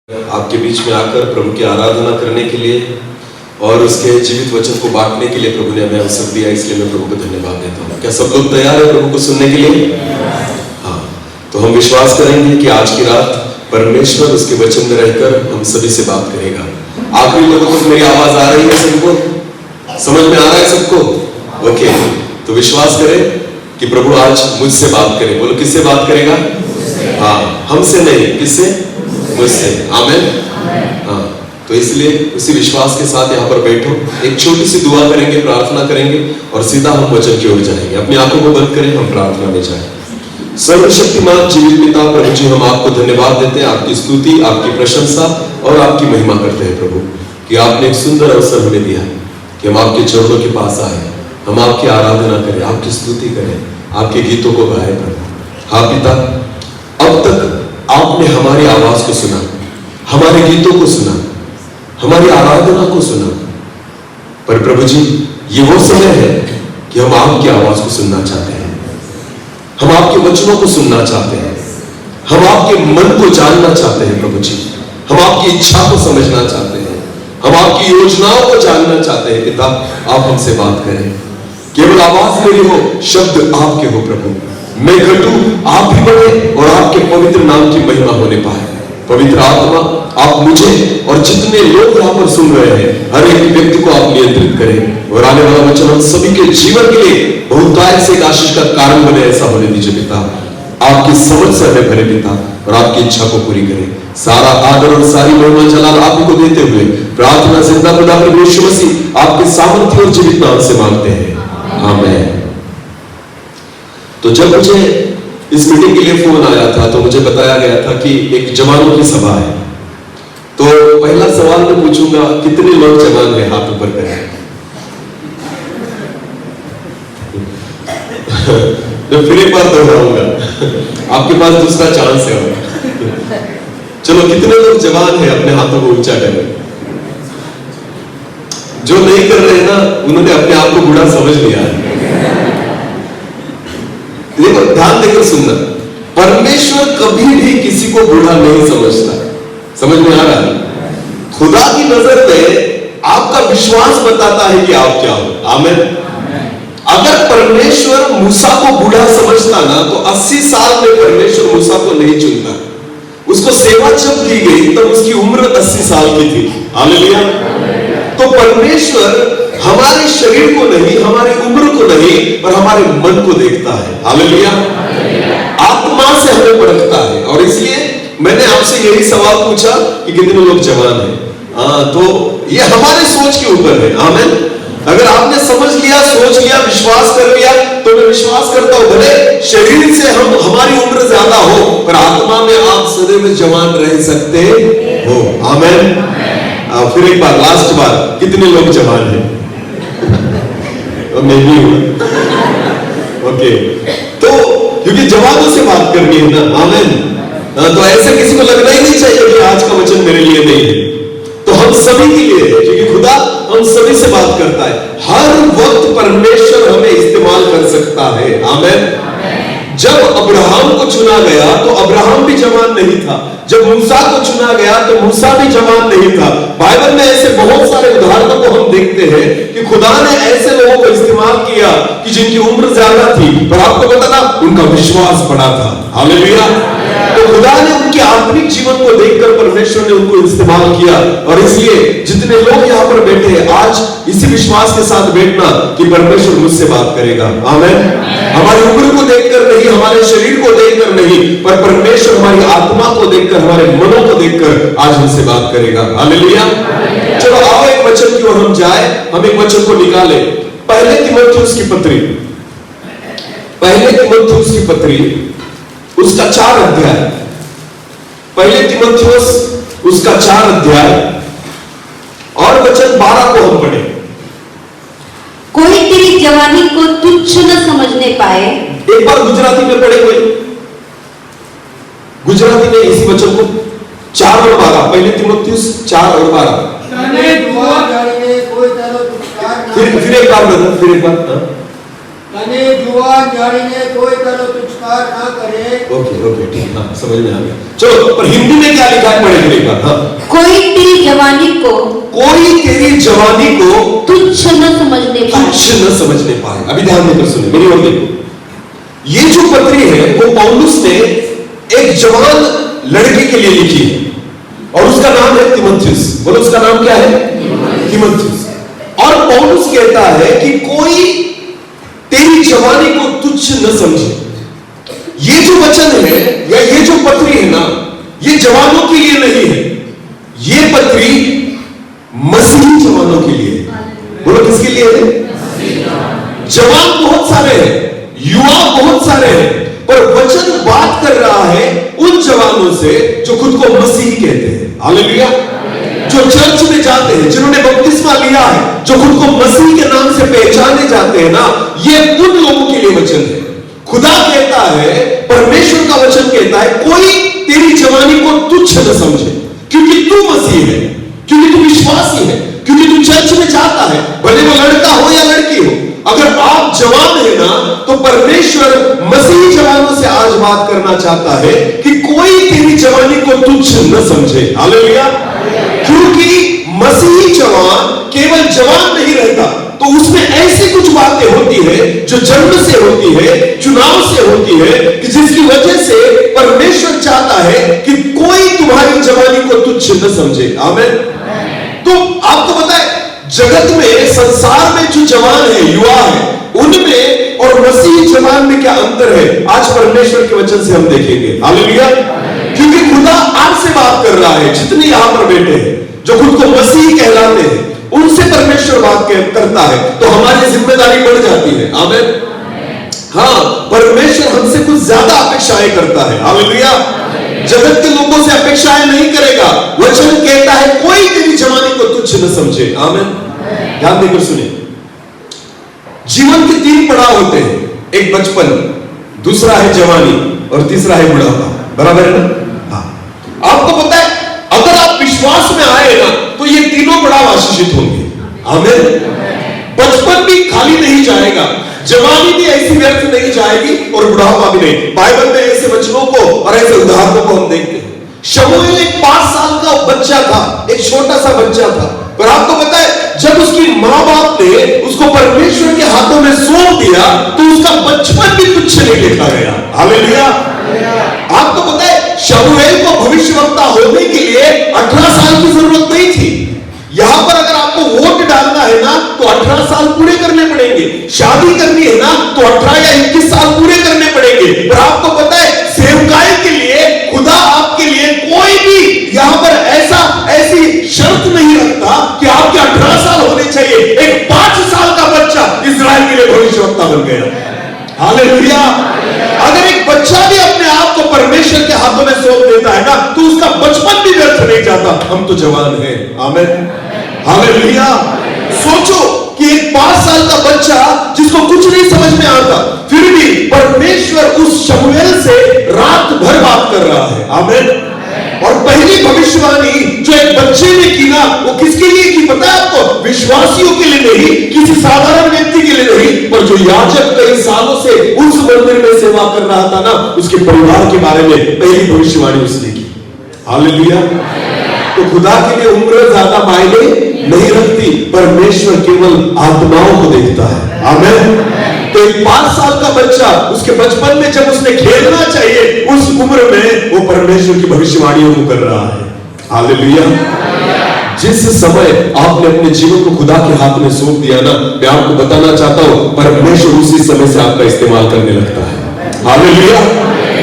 आपके बीच में आकर प्रभु की आराधना करने के लिए और उसके जीवित वचन को बांटने के लिए प्रभु ने हमें अवसर दिया, इसलिए मैं प्रभु को धन्यवाद देता हूँ। क्या सब लोग तैयार है प्रभु को सुनने के लिए? हाँ, तो हम विश्वास करेंगे कि आज की रात परमेश्वर उसके वचन में रहकर हम सभी से बात करेगा। आखिरी लोगों को मेरी आवाज आ रही है? सबको समझ में आ रहा है? सबको ओके? तो विश्वास करें कि प्रभु आज मुझसे बात करे। बोलो, किससे बात करेगा? हाँ, हमसे नहीं, किससे? मुझसे। आमीन। हाँ, तो इसलिए उसी विश्वास के साथ यहाँ पर बैठो, एक छोटी सी दुआ करेंगे, प्रार्थना करेंगे और सीधा हम वचन की ओर जाएंगे। अपनी आंखों को बंद करें, हम प्रार्थना में जाएं। सर्वशक्तिमान जीवित पिता प्रभु जी, हम आपको धन्यवाद देते हैं, आपकी स्तुति, आपकी प्रशंसा और आपकी महिमा करते हैं प्रभु कि आपने एक सुंदर अवसर हमें दिया कि हम आपके चरणों के पास आए, हम आपकी आराधना करें, आपकी स्तुति करें, आपके गीतों को गाएं प्रभु। हाँ पिता, अब तक आपने हमारी आवाज को सुना, हमारे गीतों को सुना, हमारी आराधना को सुना, पर प्रभु जी ये वो समय है कि हम आपकी आवाज को सुनना चाहते हैं, हम आपके वचनों को सुनना चाहते हैं, हम आपके मन को जानना चाहते हैं प्रभु जी, हम आपकी इच्छा को समझना चाहते हैं, हम आपकी योजनाओं को जानना चाहते हैं। पिता, आप हमसे बात करें, केवल आवाज मेरी हो, शब्द आपके हो प्रभु। मैं घटूं, आप भी बढ़े और आपके पवित्र नाम की महिमा होने पाए। पवित्र आत्मा, आप मुझे और जितने लोग यहाँ पर सुन रहे हैं, हर एक व्यक्ति को आप नियंत्रित करें और आने वाला वचन हम सभी के जीवन के लिए बहुतायत से एक आशीष का कारण बने, ऐसा होने दीजिए पिता। आपकी समझ से हमें भरे पिता और आपकी इच्छा को पूरी करें। सारा आदर और सारी महिमा जलाल आप ही को देते हुए प्रार्थना जिंदा खुदा प्रभु यीशु मसीह आपके सामर्थ्य और जीवित नाम से मांगते हैं, आमीन। तो जब मुझे इस मीटिंग के लिए फोन आया था तो मुझे बताया गया था कि एक जवानों की सभा है। तो पहला सवाल मैं पूछूंगा, कितने लोग जवान हैं? हाथ ऊपर करें। मैं फिर एक बार दोहराऊंगा, आपके पास दूसरा चांस है। चलो, कितने लोग जवान हैं? अपने हाथों को ऊंचा करें। जो नहीं कर रहे ना, उन्होंने अपने आप को बूढ़ा समझ लिया है। देखो, ध्यान देकर सुनना, परमेश्वर कभी भी किसी को बूढ़ा नहीं समझता। समझ में आ रहा है? खुदा की नजर में आपका विश्वास बताता है कि आप क्या हो। आमीन। अगर परमेश्वर मूसा को बूढ़ा समझता ना, तो 80 साल में परमेश्वर मूसा को नहीं चुनता। उसको सेवा जब की गई तब उसकी उम्र 80 साल की थी। हालेलुया। तो परमेश्वर हमारे शरीर को नहीं, हमारी उम्र को नहीं, पर हमारे मन को देखता है। हालेलुया। आत्मा से हमें परखता है। और इसलिए मैंने आपसे यही सवाल पूछा कि कितने लोग जवान हैं। तो ये हमारे सोच के ऊपर है। आमीन। अगर आपने समझ लिया, सोच लिया, विश्वास कर लिया, तो मैं विश्वास करता हूं भले शरीर से हमारी उम्र ज्यादा हो, पर आत्मा में आप सदैव जवान रह सकते हो। आमीन। फिर एक बार, लास्ट बार, कितने लोग जवान हैं? मैं भी हूं। ओके, तो क्योंकि जवानों से बात करनी है ना। आमीन। तो ऐसे किसी को लगना ही नहीं चाहिए कि आज का वचन मेरे लिए नहीं है। तो हम सभी के लिए है, क्योंकि खुदा हम सभी से बात करता है। हर वक्त परमेश्वर हमें इस्तेमाल कर सकता है। आमीन। जब अब्राहम को चुना गया तो अब्राहम भी जवान नहीं था। जब मूसा को चुना गया तो मूसा भी जवान नहीं था। बाइबल में ऐसे बहुत सारे उदाहरणों को हम देखते हैं कि खुदा ने ऐसे लोगों को इस्तेमाल किया कि जिनकी उम्र ज्यादा थी, पर आपको पता ना, उनका विश्वास बड़ा था। हालेलुया। तो खुदा ने उनके आत्मिक जीवन को देखकर परमेश्वर ने उनको इस्तेमाल किया। और इसलिए जितने लोग यहाँ पर बैठे हैं, आज इसी विश्वास के साथ बैठना कि परमेश्वर मुझसे बात करेगा। आमीन। हमारी उम्र को देखकर नहीं, हमारे शरीर को देखकर नहीं, पर परमेश्वर हमारी आत्मा को देखकर, हमारे मनों को देखकर आज हमसे बात करेगा। हालेलुया। चलो आओ एक वचन की ओर हम जाए, हम एक वचन को निकाले। पहले तीमुथियुस की पत्री, पहले तीमुथियुस की पत्री, उसका 4 अध्याय। पहले तीमुथियुस उसका 4 अध्याय और वचन 12 को हम पढ़े। कोई तेरी जवानी को तुच्छ न समझने पाए। एक बार गुजराती में पढ़े कोई? गुजराती में इसी वचन को 4 और 12, पहले तीमुथियुस 4 और 12। फिर एक बार, फिर एक बार। युवान जानिने कोई तारो तुच्छकार ना करे। ओके ठीक, हाँ समझ में आ गया। चलो, पर हिंदी में क्या लिखा है पढ़ेंगे एक बार। हाँ, कोई तेरी जवानी को तुच्छ न समझने पाए। अभी ध्यान देकर सुने, मेरी ओर देखो। ये जो पत्री है वो पौलुस ने एक जवान लड़के के लिए लिखी है और उसका नाम है तीमुथियुस। बोलो, उसका नाम क्या है? तीमुथियुस। और पौलुस कहता है कि कोई तेरी जवानी को तुच्छ न समझे। ये जो वचन है या ये जो पत्री है ना, ये जवानों के लिए नहीं है, ये पत्री मसीही जवानों के लिए है। बोलो, किसके लिए है? जवान बहुत सारे हैं, युवा बहुत सारे हैं, पर वचन बात कर रहा है उन जवानों से जो खुद को मसीही कहते हैं। हालेलुया। जो चर्च में जाते हैं, जिन्होंने बपतिस्मा लिया है, जो खुद को मसीह के नाम से पहचाने जाते हैं ना, ये उन लोगों के लिए वचन है। खुदा कहता है, परमेश्वर का वचन कहता है, कोई तेरी जवानी को तुच्छ न समझे, क्योंकि तू मसीह है, क्योंकि तू विश्वासी है, क्योंकि तू चर्च में जाता है, भले वो लड़का हो या लड़की हो। अगर आप जवान है ना, तो परमेश्वर मसीही जवानों से आज बात करना चाहता है कि कोई तेरी जवानी को तुच्छ न समझे। हालेलुया। क्योंकि मसीही जवान केवल जवान नहीं रहता, तो उसमें ऐसी कुछ बातें होती है जो जन्म से होती है, चुनाव से होती है, कि जिसकी वजह से परमेश्वर चाहता है कि कोई तुम्हारी जवानी को तुच्छ न समझे। आमीन। तो आपको पता है, जगत में, संसार में जो जवान है, युवा है, उनमें और मसीही जवान में क्या अंतर है, आज परमेश्वर के वचन से हम देखेंगे। हालेलुया। क्योंकि खुदा आपसे बात कर रहा है, जितने यहां पर बैठे हैं जो खुद को मसीही कहलाते हैं, उनसे परमेश्वर बात करता है, तो हमारी जिम्मेदारी बढ़ जाती है। आमीन। हाँ, परमेश्वर हमसे कुछ ज्यादा अपेक्षाएं करता है। हालेलुया। जगत के लोगों से अपेक्षाएं नहीं करेगा। वचन कहता है, कोई तेरी जवानी को तुच्छ न समझे। आमीन। ध्यान देकर सुनिए। जीवन के 3 पड़ाव होते हैं, एक बचपन, दूसरा है जवानी और तीसरा है बुढ़ापा। बराबर है ना? हाँ। आपको पता है, अगर आप विश्वास में आए ना, तो ये तीनों पड़ाव आशीषित होंगे। आमीन। बचपन भी खाली नहीं जाएगा, जवानी भी ऐसी व्यर्थ नहीं जाएगी और बुढ़ापा भी नहीं। बाइबल में ऐसे वचनों को और ऐसे उदाहरणों को हम देखते हैं। शमूएल एक 5 साल का बच्चा था, एक छोटा सा बच्चा था, पर आपको पता है, जब उसकी माँ बाप ने उसको परमेश्वर के हाथों में सौंप दिया, तो उसका बचपन भी तुच्छ नहीं देखा गया। हालेलुया। आपको पता है, शमूएल को भविष्यवक्ता होने के लिए 18 साल की जरूरत नहीं थी। यहां पर अगर आपको वोट डालना है ना, तो 18 साल पूरे करने पड़ेंगे। शादी करनी है ना, तो 18 या 21 साल पूरे करने पड़ेंगे। पर आपको पता है, सेवकाई के लिए खुदा आपके लिए कोई भी यहां पर ऐसी शर्त नहीं रखता कि आपके 18 साल होने चाहिए। एक 5 साल का बच्चा इस्राएल के लिए भविष्यवक्ता बन गया। हालेलुया। अगर एक बच्चा भी अपने आप को परमेश्वर के हाथों में सौंप देता है ना, तो उसका बचपन भी व्यर्थ नहीं जाता। हम तो जवान हैं। आमीन। हालेलुया। सोचो कि एक 5 साल का बच्चा जिसको कुछ नहीं समझ में आता, फिर भी परमेश्वर उस शमूएल से रात भर बात कर रहा है। आमीन। और पहली भविष्यवाणी जो एक बच्चे ने की ना, वो किसके लिए की पता है आपको? विश्वासियों के लिए नहीं, किसी साधारण व्यक्ति के लिए नहीं, पर जो याजक कई सालों से उस मंदिर में सेवा कर रहा था ना, उसके परिवार के बारे में पहली भविष्यवाणी उसने की। हालेलुया। तो खुदा के लिए उम्र ज्यादा मायने नहीं रखती, परमेश्वर केवल आत्माओं को देखता है। आमीन। तो एक 5 साल का बच्चा, उसके बचपन में जब उसने खेलना चाहिए, उस उम्र में वो परमेश्वर की भविष्यवाणियों को कर रहा है। हालेलुया। जिस समय आपने अपने जीवन को खुदा के हाथ में सौंप दिया ना, मैं आपको बताना चाहता हूं, परमेश्वर उसी समय से आपका इस्तेमाल करने लगता है। हालेलुया।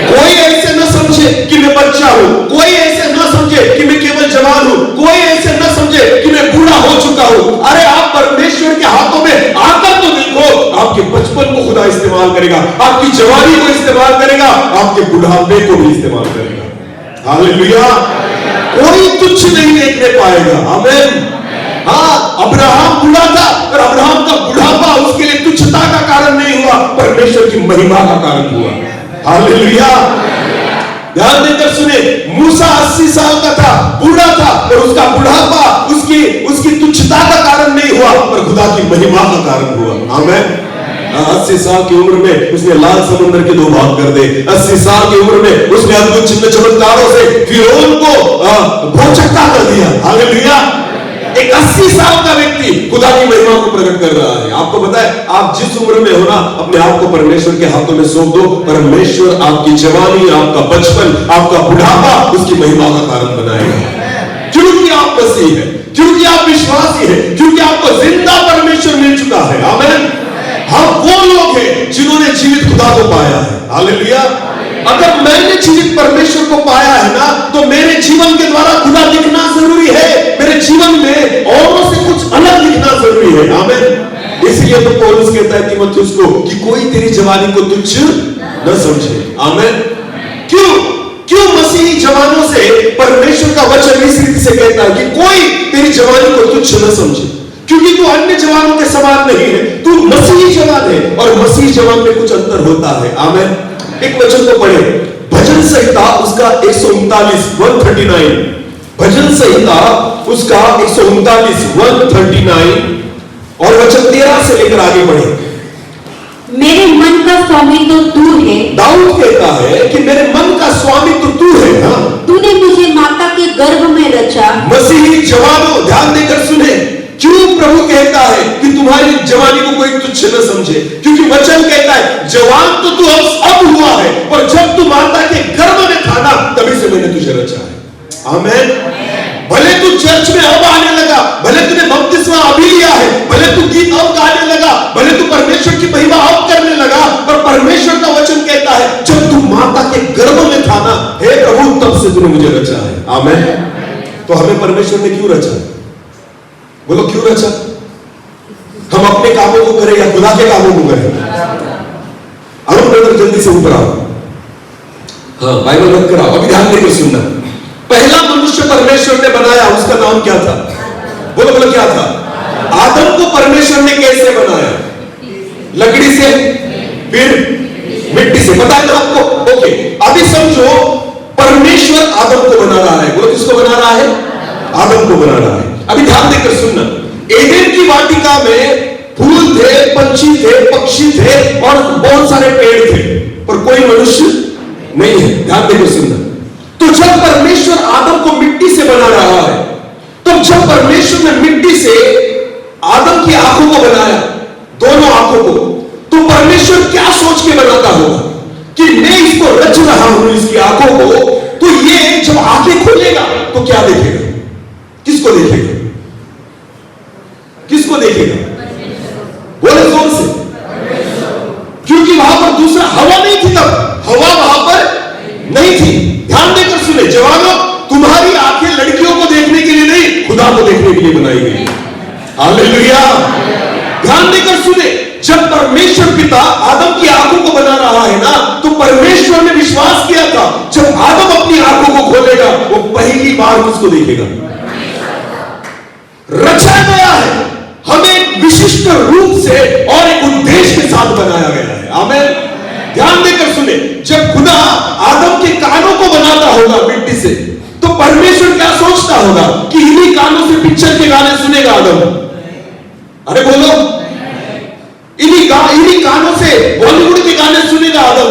कोई ऐसे न समझे कि मैं बच्चा हूं, कोई ऐसे न समझे कि मैं केवल जवान हूं, कोई ऐसे न समझे कि मैं बूढ़ा हो चुका हूं। अरे आप परमेश्वर के हाथों में आकर तो देखो, आपके बचपन को खुदा इस्तेमाल करेगा, आपकी जवानी को इस्तेमाल करेगा, आपके बुढ़ापे को भी इस्तेमाल करेगा। हालेलुया। कोई तुच्छ नहीं देखने पाएगा। आमीन। हाँ, अब्राहम बूढ़ा था, पर अब्राहम का बुढ़ापा उसके लिए तुच्छता का कारण नहीं हुआ, परमेश्वर की महिमा का कारण हुआ। हालेलुया। ध्यान देकर सुने, मूसा 80 साल का था, बूढ़ा था, पर उसका बुढ़ापा उसकी तुच्छता का कारण नहीं हुआ, पर खुदा की महिमा का कारण हुआ। आमीन। 80 साल की उम्र में उसने लाल समुद्र के 2 भाग कर दे। 80 साल की उम्र में उसने अद्भुत चिन्ह चमत्कारों से फिरौन को भौचक्का कर दिया। हालेलुया। एक 80 साल का व्यक्ति खुदा की महिमा को प्रकट कर रहा है। आपको पता है, आप जिस उम्र में हो ना, अपने आप को परमेश्वर के हाथों में सौंप दो। परमेश्वर आपकी जवानी, आपका बचपन, आपका बुढ़ापा उसकी महिमा का कारण बनाएगा। क्योंकि आप मसीह है, क्योंकि आप विश्वासी है, क्योंकि आपको जिंदा परमेश्वर मिल चुका है। आमीन। हम वो लोग हैं जिन्होंने जीवित खुदा को पाया है। हालेलुया। अगर मैंने जीवित परमेश्वर को पाया है ना, तो मेरे जीवन के द्वारा खुदा दिखना जरूरी है। मेरे जीवन में औरों से कुछ अलग दिखना जरूरी है। आमीन। इसलिए तो पौलुस कहता है तीमुथियुस को कि कोई तेरी जवानी को तुच्छ न समझे। आमीन। क्यों मसीही जवानों से परमेश्वर का वचन इस रीति से कहता है कि कोई तेरी जवानी को तुच्छ न समझे? क्योंकि तू अन्य जवानों के समान नहीं है, तू मसीही जवान है, और मसीही जवान में कुछ अंतर होता है। आमीन। एक वचन को पढ़े, भजन संहिता उसका 139 139, भजन संहिता उसका 139 139 और वचन 13 से लेकर आगे बढ़े। मेरे मन का स्वामी तो तू है। दाऊद कहता है कि मेरे मन का स्वामी तो तू है। हाँ, तूने मुझे माता के गर्भ में रचा। मसीही जवानों ध्यान देकर सुने, क्यों प्रभु कहता है कि तुम्हारी जवानी को कोई तुच्छ न समझे? क्योंकि वचन कहता है जवान तो तू अब हुआ है, और जब तू माता के गर्भ में था ना, तभी से मैंने तुझे रचा है। आमीन। भले तू चर्च में अब आने लगा, भले तूने बपतिस्मा अभी लिया है, भले तू गीत अब गाने लगा, भले तू परमेश्वर की महिमा अब करने लगा, पर परमेश्वर का वचन कहता है जब तू माता के गर्भ में था ना, हे प्रभु, तब से तूने मुझे रचा है। आमीन। तो हमें परमेश्वर ने क्यों रचा? बोलो, क्यों रचा? हम अपने कामों को करें या खुदा के कामों को करें? अरुण ब्रदर जल्दी से ऊपर आओ। हाँ, बाइबल रख कर आओ, अभी ध्यान देकर सुनना। पहला मनुष्य परमेश्वर ने बनाया, उसका नाम क्या था? बोलो बोलो, क्या था? आदम को परमेश्वर ने कैसे बनाया? लकड़ी से, फिर मिट्टी से। पता है ना आपको? ओके, अभी समझो परमेश्वर आदम को बना रहा है। बोलो, किसको बना रहा है? आदम को बना रहा है। अभी ध्यान देकर सुनना। एडेन की वाटिका में फूल थे, पंछी थे, पक्षी थे और बहुत सारे पेड़ थे, पर कोई मनुष्य नहीं है। ध्यान देकर सुनना। तो जब परमेश्वर आदम को मिट्टी से बना रहा है, तो जब परमेश्वर ने मिट्टी से आदम की आंखों को बनाया, दोनों आंखों को, तो परमेश्वर क्या सोच के बनाता होगा कि मैं इसको रच रहा हूं, इसकी आंखों को, तो ये जब आंखें खोलेगा तो क्या देखेगा? किसको देखेगा? किसको देखेगा? बोले जोर से। क्योंकि वहां पर दूसरा हवा नहीं थी, तब हवा वहां पर नहीं थी। ध्यान देकर सुने जवानों, तुम्हारी आंखें लड़कियों को देखने के लिए नहीं, खुदा को देखने के लिए बनाई गई। हालेलुया। ध्यान देकर सुने, जब परमेश्वर पिता आदम की आंखों को बना रहा है ना, तो परमेश्वर ने विश्वास किया था जब आदम अपनी आंखों को खोलेगा, वो पहली बार किसको देखेगा? रचा गया है, हमें विशिष्ट रूप से और एक उद्देश्य के साथ बनाया गया है। आमीन। ध्यान देकर सुने, जब खुदा आदम के कानों को बनाता होगा मिट्टी से, तो परमेश्वर क्या सोचता होगा कि इन्हीं कानों से पिक्चर के गाने सुनेगा आदम? अरे बोलो, इन्हीं कानों से बॉलीवुड के गाने सुनेगा आदम?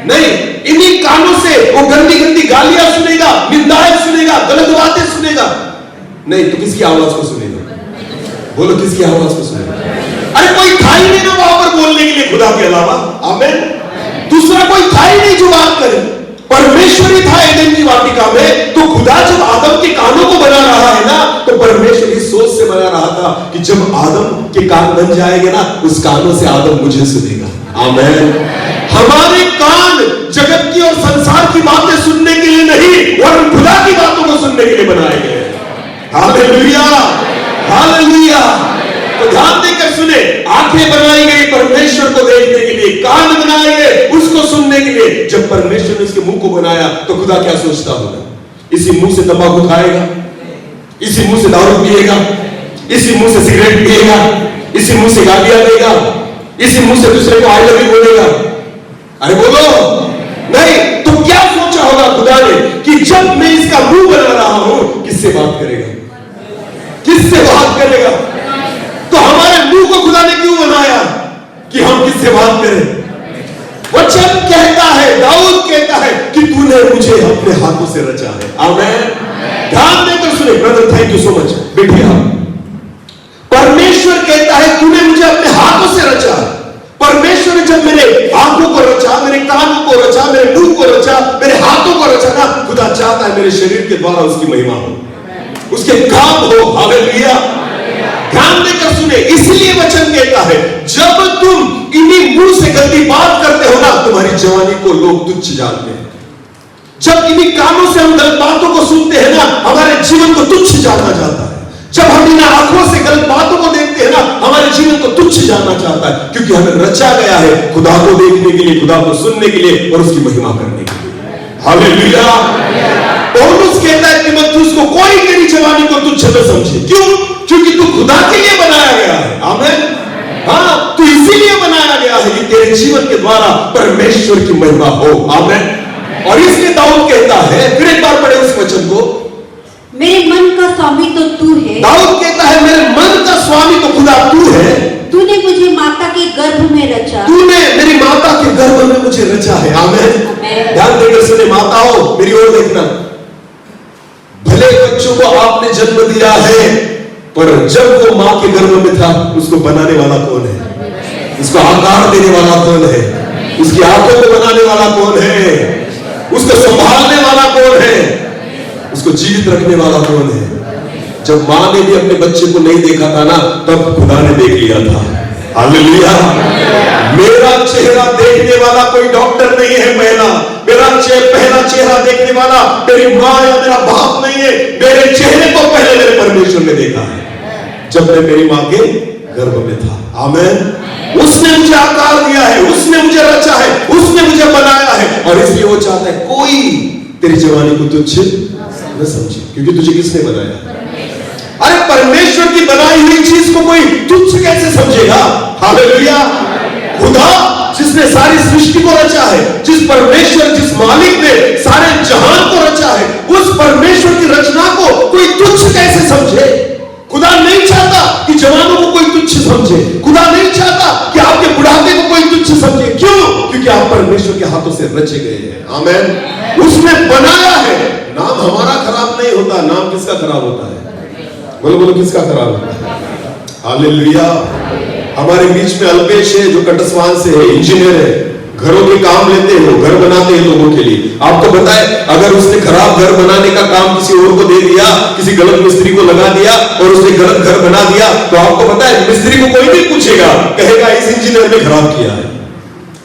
नहीं, इन्हीं कानों से वो गंदी गंदी गालियां सुनेगा, निंदाएं सुनेगा, गलत बातें सुनेगा? नहीं, तो किसकी आवाज को सुनेगा? बोलो, किसकी आवाज को सुनेगा? अरे कोई था ही नहीं ना वहां पर बोलने के लिए खुदा के अलावा। आमीन। दूसरा कोई था ही नहीं जो बात करे, परमेश्वर ही था एदेन की वाटिका में। तो खुदा जब आदम के कानों को बना रहा है ना, तो परमेश्वर इस सोच से बना रहा था कि जब आदम के कान बन जाएंगे ना, उस कानों से आदम मुझे सुनेगा। आमीन। हमारे कान जगत की और संसार की बातें सुनने के लिए नहीं, वरन खुदा की बातों को सुनने के लिए बनाए गए। Hallelujah, hallelujah. तो ध्यान देकर सुने, आंखें बनाई गई परमेश्वर को देखने के लिए, कान बनाए गए उसको सुनने के लिए। जब परमेश्वर ने उसके मुंह को बनाया, तो खुदा क्या सोचता होगा? इसी मुंह से तंबाकू खाएगा, इसी मुंह से दारू पिएगा, इसी मुंह से सिगरेट पिएगा, इसी मुंह से गालियां देगा, इसी मुंह से दूसरे को आई लव यू बोलेगा? अरे बोलो, नहीं। तो क्या सोचा होगा खुदा ने कि जब मैं इसका मुंह बना रहा हूं, किससे बात करेगा? किससे बात करेगा? तो हमारे मुंह को खुदा ने क्यों बनाया? कि हम इस्तेमाल करे। वचन कहता है, दाऊद कहता है कि तूने मुझे अपने हाथों से रचा है। आमीन। ध्यान देकर सुने brother, thank you so much बेटिया। परमेश्वर कहता है तूने मुझे अपने हाथों से रचा। परमेश्वर ने जब मेरे आंखों को रचा, मेरे कानों को रचा, मेरे मुंह को रचा, मेरे हाथों को रचा ना, खुदा चाहता है मेरे शरीर के द्वारा उसकी महिमा हो, उसके काम हो। हालेलुया। ध्यान देकर सुने, इसलिए वचन कहता है जब तुम इन्हीं मुंह से गंदी बात करते हो ना, तुम्हारी जवानी को लोग तुच्छ जानते हैं। जब इन्हीं कानों से हम गलत बातों को सुनते हैं ना, हमारे जीवन को तुच्छ जाना जाता है। जब हम इन आंखों से गलत बातों को देखते हैं ना, हमारे जीवन को तुच्छ जानना चाहता है, क्योंकि हमें रचा गया है खुदा को देखने के लिए, खुदा को सुनने के लिए और उसकी महिमा करने के लिए। हालेलुया। पौलुस कहता है तीमुथियुस को, कोई तेरी जवानी को तुच्छ न समझे। क्यों? क्योंकि तू खुदा के लिए बनाया गया है। आमीन। हाँ, तू इसीलिए बनाया गया है कि तेरे जीवन के द्वारा परमेश्वर की महिमा हो। आमीन। और इसलिए दाऊद कहता है, फिर एक बार पढ़े उस वचन को, मेरे मन का स्वामी तो तू है। दाऊद कहता है मेरे मन का स्वामी तो खुदा तू है। तूने मुझे माता के गर्भ में रचा। तूने मेरी माता के गर्भ में मुझे रचा है। आमीन। ध्यान देकर सुने माताओं, मेरी ओर देखना। भले बच्चों को आपने जन्म दिया है, पर जब वो मां के गर्भ में था, उसको बनाने वाला कौन है? उसको आकार देने वाला कौन है? उसकी आंखों को बनाने वाला कौन है? उसको संभालने वाला कौन है? उसको जीवित रखने वाला कौन है? जब मां ने भी अपने बच्चे को नहीं देखा था ना, तब खुदा ने देख लिया था। हालेलुया। मेरा चेहरा देखने वाला कोई डॉक्टर नहीं है पहला। मेरा पहला चेहरा देखने वाला मेरी मां या मेरा बाप नहीं है। मेरे चेहरे को पहले मेरे परमेश्वर ने देखा है जब मैं मेरी मां के गर्भ में था। आमीन। उसने मुझे आकार दिया है, उसने मुझे रचा है, उसने मुझे बनाया है, और इसलिए वो चाहता है कोई तेरी जवानी को तुच्छ न समझे, क्योंकि तुझे किसने बनाया? अरे परमेश्वर की बनाई हुई चीज को कोई तुच्छ कैसे समझेगा? हालेलुया। खुदा जिसने सारी सृष्टि को रचा है, जिस परमेश्वर, जिस मालिक ने सारे जहान को रचा है, उस परमेश्वर की रचना को कोई तुच्छ कैसे समझे? खुदा नहीं चाहता कि जवानों को कोई तुच्छ समझे। खुदा नहीं चाहता कि आपके बुढ़ापे को कोई तुच्छ समझे। क्यों? क्योंकि आप परमेश्वर के हाथों से रचे गए हैं। आमीन। उसने बनाया है। नाम हमारा खराब नहीं होता, नाम किसका खराब होता है? बोलो बोलो, किसका खराब होता है? हालेलुया। हमारे बीच में अल्पेश है जो कटस्वान से है, इंजीनियर है, घरों के काम लेते हैं, घर बनाते हैं लोगों के लिए। आपको पता है अगर उसने खराब घर बनाने का काम किसी और को दे दिया, किसी गलत मिस्त्री को लगा दिया और उसने गलत घर बना दिया, तो आपको पता है मिस्त्री को कोई नहीं पूछेगा, कहेगा इस इंजीनियर ने खराब किया है।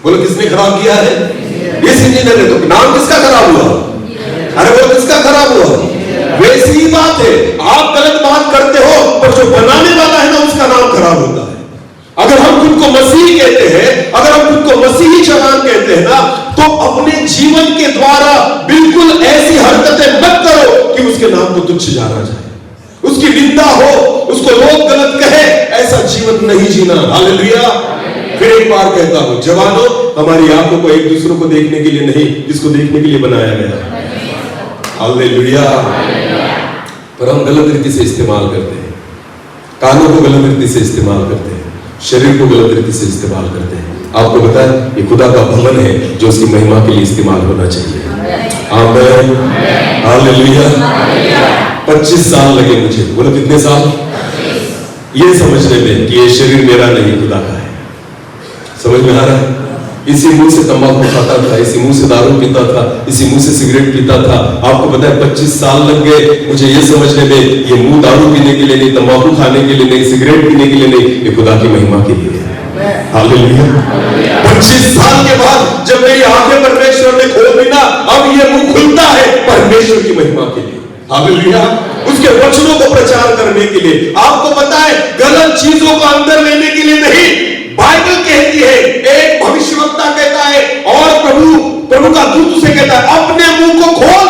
बोलो किसने खराब किया है? इस इंजीनियर ने। तो नाम किसका खराब हुआ? अरे वो किसका खराब हुआ? वैसी ही बात है, आप गलत बात करते हो पर जो बनाने वाला है ना, उसका नाम खराब होता है। अगर हम खुद को मसीही कहते हैं, अगर हम खुद को मसीही जवान कहते हैं ना, तो अपने जीवन के द्वारा बिल्कुल ऐसी हरकतें मत करो कि उसके नाम को तुच्छ जाना जाए, उसकी निंदा हो, उसको लोग गलत कहे। ऐसा जीवन नहीं जीना। हालेलुया। फिर एक बार कहता हूं, जवानों, हमारी आंखों को एक दूसरे को देखने के लिए नहीं, इसको देखने के लिए बनाया गया। हालेलुया। पर हम गलत रीति से इस्तेमाल करते हैं, कानों को गलत रीति से इस्तेमाल करते हैं, शरीर को गलत रीति से इस्तेमाल करते हैं। आपको पता है ये खुदा का भवन है जो उसकी महिमा के लिए इस्तेमाल होना चाहिए। आमीन। हालेलुया। 25 साल लगे मुझे। बोलो कितने साल? ये समझने में कि ये शरीर मेरा नहीं, खुदा का है। समझ में आ रहा है? इसी मुंह से तंबाकू खाता था, इसी मुंह से दारू पीता था, इसी मुंह से सिगरेट पीता था। आपको पता है 25 साल लग गए मुझे ये समझने में ये मुंह दारू पीने के लिए नहीं, तंबाकू खाने के लिए नहीं, सिगरेट पीने के लिए नहीं, ये खुदा की महिमा के लिए है। हालेलुया। 25 साल के बाद जब मेरी आंखें परमेश्वर ने खोल दी ना, अब ये मुंह खुलता है परमेश्वर की महिमा के लिए। हालेलुया। उसके वचनों को प्रचार करने के लिए। आपको पता है गलत चीजों को अंदर लेने के लिए नहीं। बाइबल कहती है, एक भविष्यवक्ता कहता है और प्रभु का दूत उसे कहता है, अपने मुंह को खोल,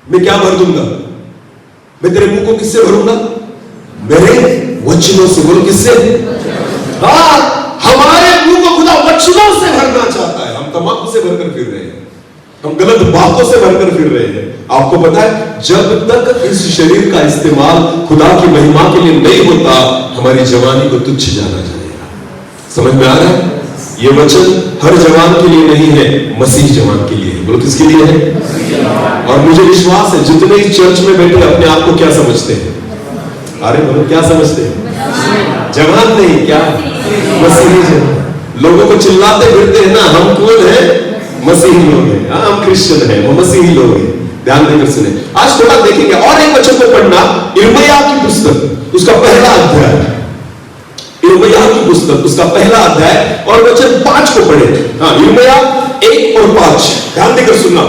मैं क्या भर दूंगा? मैं तेरे मुंह को किससे भरूंगा? मेरे वचनों से। बोलो किससे? हाँ, हमारे मुंह को खुदा वचनों से भरना चाहता है। हम तंबाकू से भरकर फिर रहे हैं, हम गलत बातों से भरकर फिर रहे हैं। आपको पता है जब तक इस शरीर का इस्तेमाल खुदा की महिमा के लिए नहीं होता, हमारी जवानी को तुच्छ जाना चाहिए। समझ में आ रहा है? ये वचन हर जवान के लिए नहीं है, मसीह जवान के लिए है। बोलो किसके लिए है? और मुझे विश्वास है जितने इस चर्च में बैठे अपने आप को क्या समझते हैं? अरे बोलो क्या समझते हैं? जवान नहीं, क्या मसीही जवान। लोगों को चिल्लाते फिरते हैं ना, हम कौन है? मसीही लोग हैं। हाँ, हम क्रिश्चियन हैं, वो मसीही लोग हैं। ध्यान देकर सुने। आज थोड़ा देखेंगे और एक वचन को पढ़ना, यिर्मयाह की पुस्तक उसका पहला अध्याय, यिर्मयाह की पुस्तक उसका पहला अध्याय और वचन 5 को पढ़े। हाँ, यिर्मयाह 1 और 5 ध्यान देकर सुनना।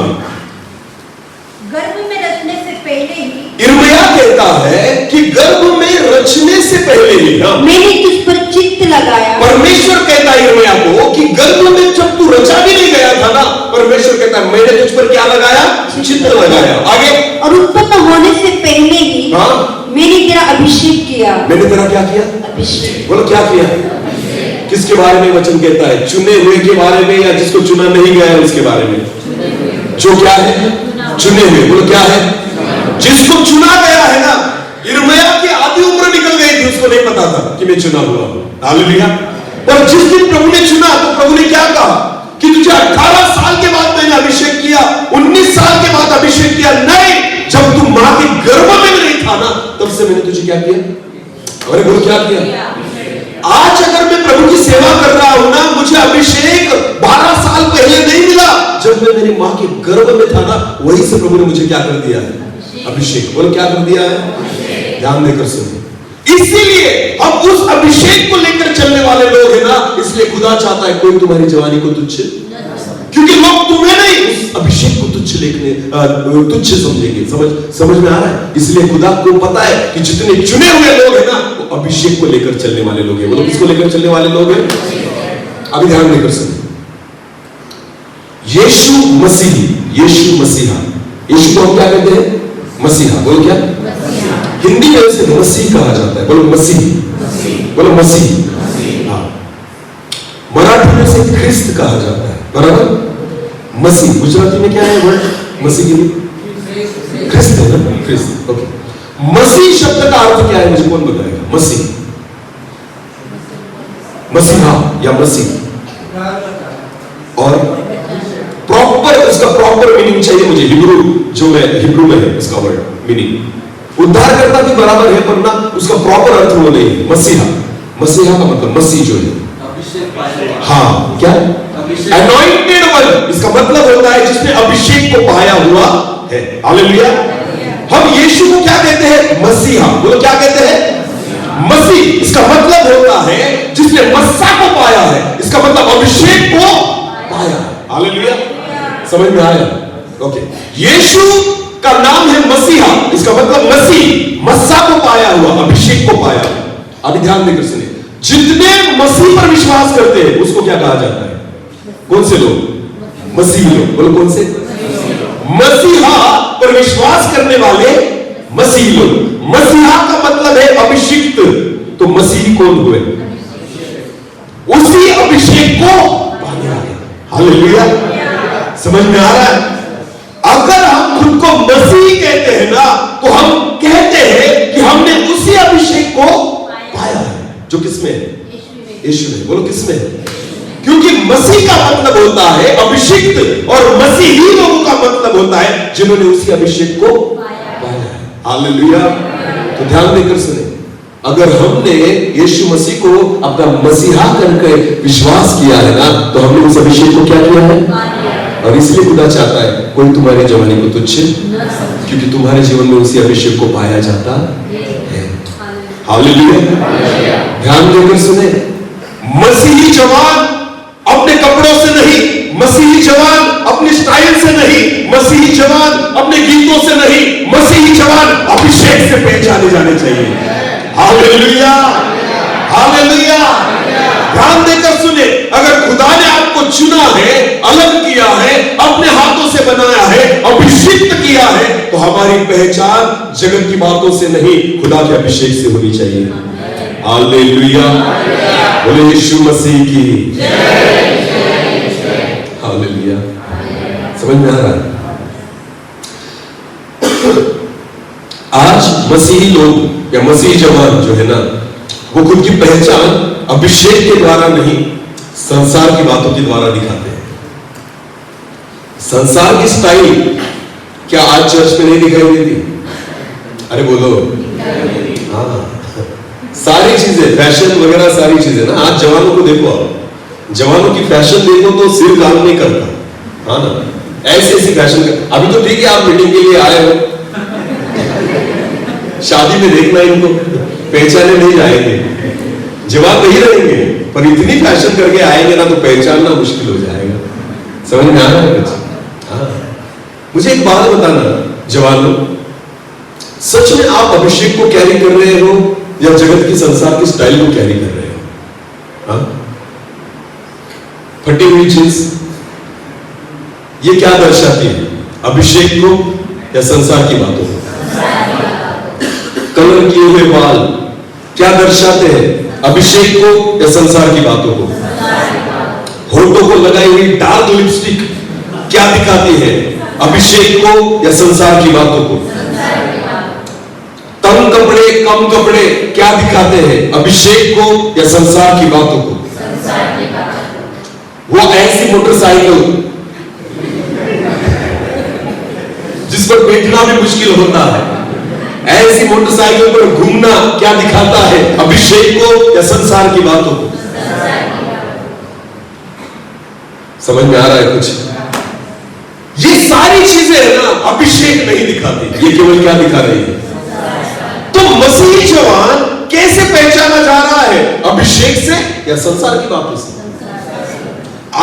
गर्भ में रचने से पहले ही यिर्मयाह कहता है कि गर्भ में रचने से पहले ही, हाँ, मैंने तुझ पर चित्त लगाया। परमेश्वर कहता है यिर्मयाह को कि गर्भ में जब तू रचा भी नहीं गया था ना, परमेश्वर कहता है मैंने तुझ पर क्या लगाया? चित्त लगाया। आगे, और उत्पन्न होने से पहले ही हाँ, मैंने तेरा अभिषेक किया। मैंने तेरा क्या किया? अभिषेक। बोलो क्या किया? किसके बारे में वचन कहता है? चुने हुए के बारे में या जिसको चुना नहीं गया है उसके बारे में? जो क्या है? चुने हुए। बोलो क्या है? जिसको चुना गया है ना, यिर्मयाह की आधी उम्र निकल गई थी, उसको नहीं पता था कि मैं चुना हुआ हूं। हालेलुया। पर जिस दिन प्रभु ने चुना तो प्रभु ने क्या कहा कि तुझे 18 साल के बाद मैंने अभिषेक किया, 19 साल के बाद अभिषेक किया। नहीं, जब तू मां के गर्भ में नहीं था ना, तब से मैंने तुझे क्या किया? अरे बोलो क्या किया? आज अगर मैं प्रभु की सेवा कर रहा हूं ना, मुझे अभिषेक 12 साल पहले नहीं मिला, जब मैं मेरी मां के गर्भ में था ना, वहीं से प्रभु ने मुझे क्या कर दिया है? अभिषेक। बोलो क्या कर दिया है? ध्यान देकर सुनिए। इसीलिए हम उस अभिषेक को लेकर चलने वाले लोग हैं ना, इसलिए खुदा चाहता है कोई तुम्हारी जवानी को तुच्छ, क्योंकि लोग तुम्हें नहीं उस अभिषेक को तुच्छ तुच्छ समझेंगे। समझ में आ रहा है? इसलिए खुदा को पता है कि जितने चुने हुए लोग हैं ना, वो अभिषेक को लेकर चलने वाले लोग हैं। बोलो किसको लेकर चलने वाले लोग हैं? अभी ध्यान देकर सुनिए। यीशु मसीही, यीशु मसीहा, यीशु को हम क्या कहते हैं? मसीहा। बोलो क्या? हिंदी में उसे मसीह कहा जाता है। बोलो मसीह। बोलो मसीह। हाँ, मराठी में से ख्रिस्त कहा जाता है, बराबर? मसीह गुजराती में क्या है वर्ड? मसीह के लिए ख्रिस्त है ना, ख्रिस्त। ओके, मसीह शब्द का अर्थ क्या है? मुझे कौन बताएगा? मसीह, मसीहा या मसीह। और प्रॉपर, उसका प्रॉपर मीनिंग चाहिए मुझे। हिब्रू जो है, हिब्रू में है उसका वर्ड मीनिंग। उद्धारकर्ता भी बराबर है, पर ना उसका प्रॉपर अर्थ वो नहीं है। मसीहा, मसीहा का मतलब मसीह जो है, हाँ क्या? अनॉइंटेड वन, इसका मतलब होता है जिसने अभिषेक को पाया हुआ है। हालेलुया। हम यीशु को क्या कहते हैं? मसीहा। बोलो क्या कहते हैं? मसीह। इसका मतलब होता है जिसने मस्सा को पाया है, इसका मतलब अभिषेक को पाया। हालेलुया। समझ में आया? ओके, यीशु का नाम है मसीहा, इसका मतलब मसीह, मस्सा को पाया हुआ, अभिषेक को पाया। अभी ध्यान देकर सुनिए। जितने मसीह पर विश्वास करते हैं उसको क्या कहा जाता है? कौन से लोग? मसीह लोग। बोलो कौन से? मसीहा पर विश्वास करने वाले मसीह लोग। मसीहा का मतलब है अभिषिक्त। तो मसीह कौन हुए? उसी अभिषेक को पाने वाले। हालेलुया। समझ में आ रहा है? अगर हम खुद को मसीह कहते हैं ना, तो हम कहते हैं कि हमने उसी अभिषेक को पाया है जो किसमें है? यीशु में। बोलो किसमें है? क्योंकि मसीह का मतलब होता है अभिषिक्त, और मसीही लोगों का मतलब होता है जिन्होंने उसी अभिषेक को पाया है। हालेलुया। तो ध्यान देकर सुने, अगर हमने यीशु मसीह को अपना मसीहा करके विश्वास किया है ना, तो हमने उस अभिषेक को क्या किया है? और इसलिए खुदा चाहता है कोई तुम्हारी जवानी को तुच्छ, क्योंकि तुम्हारे जीवन में उसी अभिषेक को पाया जाता है। हालेलुया। ध्यान देकर सुने, मसीही जवान अपने कपड़ों से नहीं, मसीही जवान अपनी स्टाइल से नहीं, मसीही जवान अपने गीतों से नहीं, मसीही जवान अभिषेक से पहचाने जाने चाहिए। हालेलुया। हालेलुया। ध्यान देकर सुने, अगर खुदा ने आपको चुना है, अलग किया है, अपने हाथों से बनाया है, अभिषेक किया है, तो हमारी पहचान जगत की बातों से नहीं, खुदा के अभिषेक से होनी चाहिए। हालेलुया। बोले यीशु मसीह की हालेलुया। समझ में आ रहा है? आज मसीही लोग या मसीही जवान जो है ना, वो खुद की पहचान अभिषेक के द्वारा नहीं, संसार की बातों के द्वारा दिखाते हैं। संसार की स्टाइल क्या आज चर्च में नहीं दिखाई देती? अरे बोलो। हाँ, सारी चीजें, फैशन वगैरह सारी चीजें ना। आज जवानों को देखो, आप जवानों की फैशन देखो तो सिर काम नहीं करता। हाँ ना, ऐसी ऐसी फैशन कर। अभी तो ठीक है, आप मीटिंग के लिए आए हो, शादी में देखना इनको पहचाने नहीं जाएंगे, जवाब नहीं रहेंगे, पर इतनी फैशन करके आएंगे ना तो पहचानना मुश्किल हो जाएगा। समझ में आ रहा है कुछ? हाँ, मुझे एक बात बताना जवानों, सच में आप अभिषेक को कैरी कर रहे हो या जगत की संसार की स्टाइल को कैरी कर रहे हो? हाँ, फटी हुई चीज ये क्या दर्शाती है? अभिषेक को या संसार की बातों को? कलर किए हुए बाल क्या दर्शाते हैं? अभिषेक को या संसार की बातों को? होठों को लगाई हुई डार्क लिपस्टिक क्या दिखाती है? अभिषेक को या संसार की बातों को? तंग कपड़े कम कपड़े क्या दिखाते हैं? अभिषेक को या संसार की बातों को? वो ऐसी मोटरसाइकिल जिस पर बैठना भी मुश्किल होता है, ऐसी मोटरसाइकिल पर घूमना क्या दिखाता है? अभिषेक को या संसार की बातों को? समझ में आ रहा है कुछ? ये सारी चीजें है ना, अभिषेक नहीं दिखाती, ये केवल क्या दिखा रही है? तो मसीही जवान कैसे पहचाना जा रहा है? अभिषेक से या संसार की बातों से?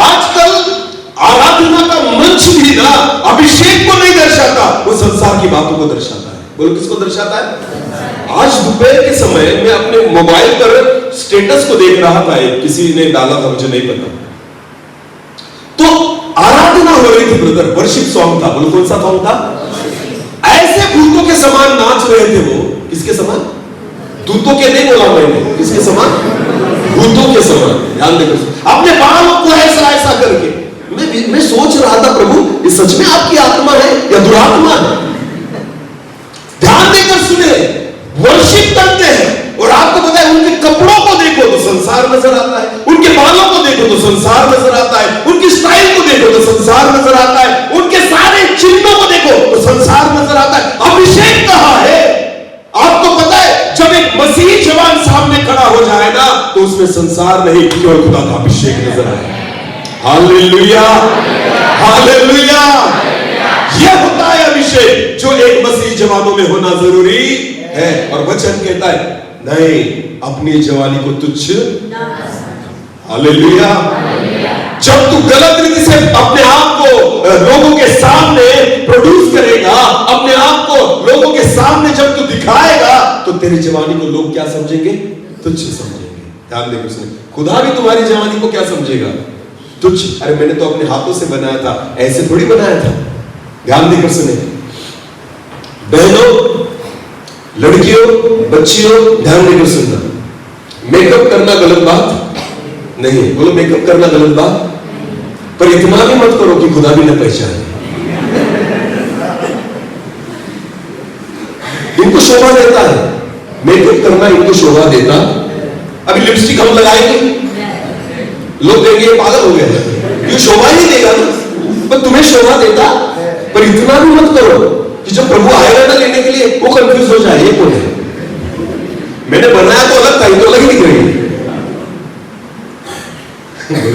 आजकल आराधना का मंच भी ना अभिषेक को नहीं दर्शाता, वो संसार की बातों को दर्शाता है। बोलो किसको दर्शाता है? आज दोपहर के समय मैं अपने मोबाइल पर स्टेटस को देख रहा था, किसी ने डाला था, मुझे नहीं पता, तो आराधना हो रही थी ब्रदर, वर्शिप सॉन्ग था। बोलो कौन सा सॉन्ग था? ऐसे भूतों के समान नाच रहे थे वो। किसके समान? दूतों के नहीं बोला मैंने, किसके समान? भूतों के समान। ध्यान देकर अपने बालों को ऐसा ऐसा करके मैं सोच रहा था, प्रभु ये सच में आपकी आत्मा है या दुरात्मा है? ध्यान देकर सुने, वर्शिप करते हैं और आपको पता है उनके कपड़ों को देखो तो संसार नजर आता है, उनके बालों को देखो तो संसार नजर आता है, उनकी स्टाइल को देखो तो संसार नजर आता है, उनके सारे चिन्हों को देखो तो संसार नजर आता है। अभिषेक कहां है? आपको पता है जब एक मसीही जवान सामने खड़ा हो जाए ना तो उसमें संसार नहीं केवल खुदा का अभिषेक नजर आए। Hallelujah, hallelujah. यह होता है अभिषेक जो एक मसीही जवानों में होना जरूरी है। और वचन कहता है नहीं, अपनी जवानी को तुच्छ। हालेलुया। जब तू गलत रीति से अपने आप को लोगों के सामने प्रोड्यूस करेगा, अपने आप को लोगों के सामने जब तू दिखाएगा तो तेरी जवानी को लोग क्या समझेंगे? तुच्छ समझेंगे। ध्यान देकर सुने, खुदा भी तुम्हारी जवानी को क्या समझेगा? तुच्छ। अरे मैंने तो अपने हाथों से बनाया था, ऐसे थोड़ी बनाया था। ध्यान देकर सुने बहनों, लड़कियों, बच्चियों, ध्यान देकर सुनना, मेकअप करना गलत बात नहीं है। बोलो मेकअप करना गलत बात, पर इतना भी मत करो कि खुदा भी न पहचाने। इनको शोभा देता है मेकअप करना, इनको शोभा देता। अभी लिपस्टिक हम लगाएंगे, लोग कहेंगे पागल हो गया, ये शोभा ही देगा ना, पर तुम्हें शोभा देता। पर इतना भी मत करो कि जब प्रभु आएगा ना लेने के लिए वो कंफ्यूज हो जाए, ये कौन है? मैंने बनाया तो अलग था, ये तो अलग ही दिख रही है।